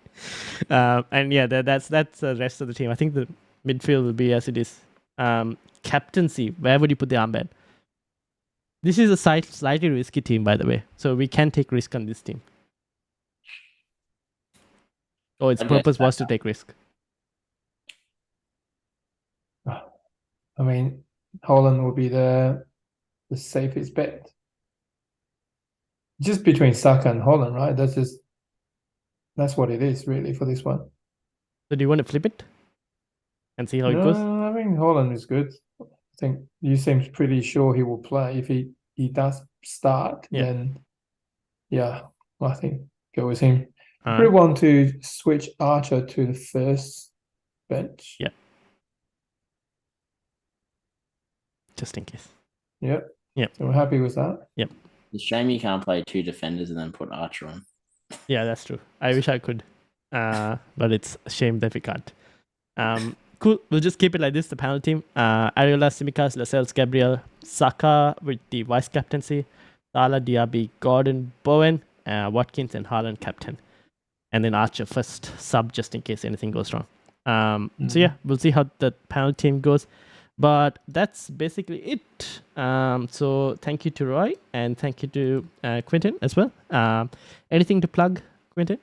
And yeah, that's the rest of the team. I think the midfield will be as it is. Captaincy, where would you put the armband? This is a slightly risky team, by the way. So we can take risk on this team. Oh, its purpose was to take risk. I mean, Haaland will be the safest bet. Just between Saka and Haaland, right? That's what it is really for this one. So do you want to flip it and see how it goes? I mean, Haaland is good. I think you seem pretty sure he will play. If he does start, then yeah, I think go with him. We want to switch Archer to the first bench. Yeah. Just in case. Yep. Yep. So we're happy with that. Yep. It's a shame you can't play two defenders and then put Archer on. Yeah, that's true. I wish I could. But it's a shame that we can't. Cool. We'll just keep it like this. The panel team. Areola, Tsimikas, Lascelles, Gabriel, Saka with the vice captaincy. Salah, Diaby, Gordon, Bowen, Watkins, and Haaland captain. And then Archer first sub just in case anything goes wrong. So yeah, we'll see how the panel team goes. But that's basically it. So thank you to Roy and thank you to Quentin as well. Anything to plug, Quentin?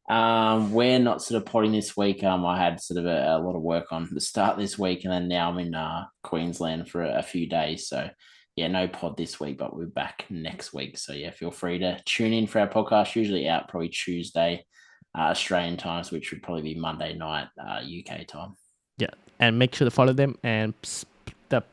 We're not sort of potting this week. I had sort of a lot of work on the start this week, and then now I'm in Queensland for a few days. So yeah, no pod this week, but we're back next week. So yeah, feel free to tune in for our podcast. Usually out probably Tuesday, Australian times, which would probably be Monday night, UK time. Yeah, and make sure to follow them. And the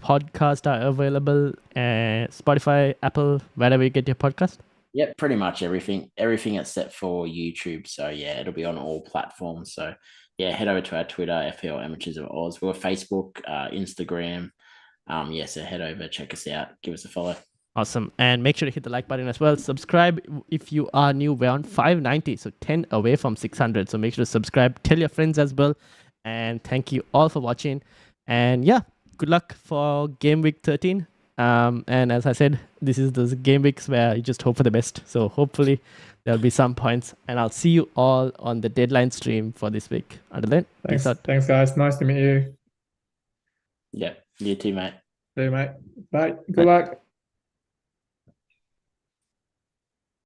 podcasts are available Spotify, Apple, wherever you get your podcast. Yep, pretty much everything except for YouTube. So yeah, it'll be on all platforms. So yeah, head over to our Twitter, FPL Amateurs of Oz. We're Facebook, Instagram. So head over, check us out, give us a follow. Awesome. And make sure to hit the like button as well. Subscribe if you are new. We're on 590, so 10 away from 600. So make sure to subscribe. Tell your friends as well. And thank you all for watching. And yeah, good luck for Game Week 13. And as I said, this is those game weeks where you just hope for the best. So hopefully there'll be some points. And I'll see you all on the deadline stream for this week. Until then, peace out. Thanks, guys. Nice to meet you. Yeah, you too, mate. See you, mate. Bye. Good luck.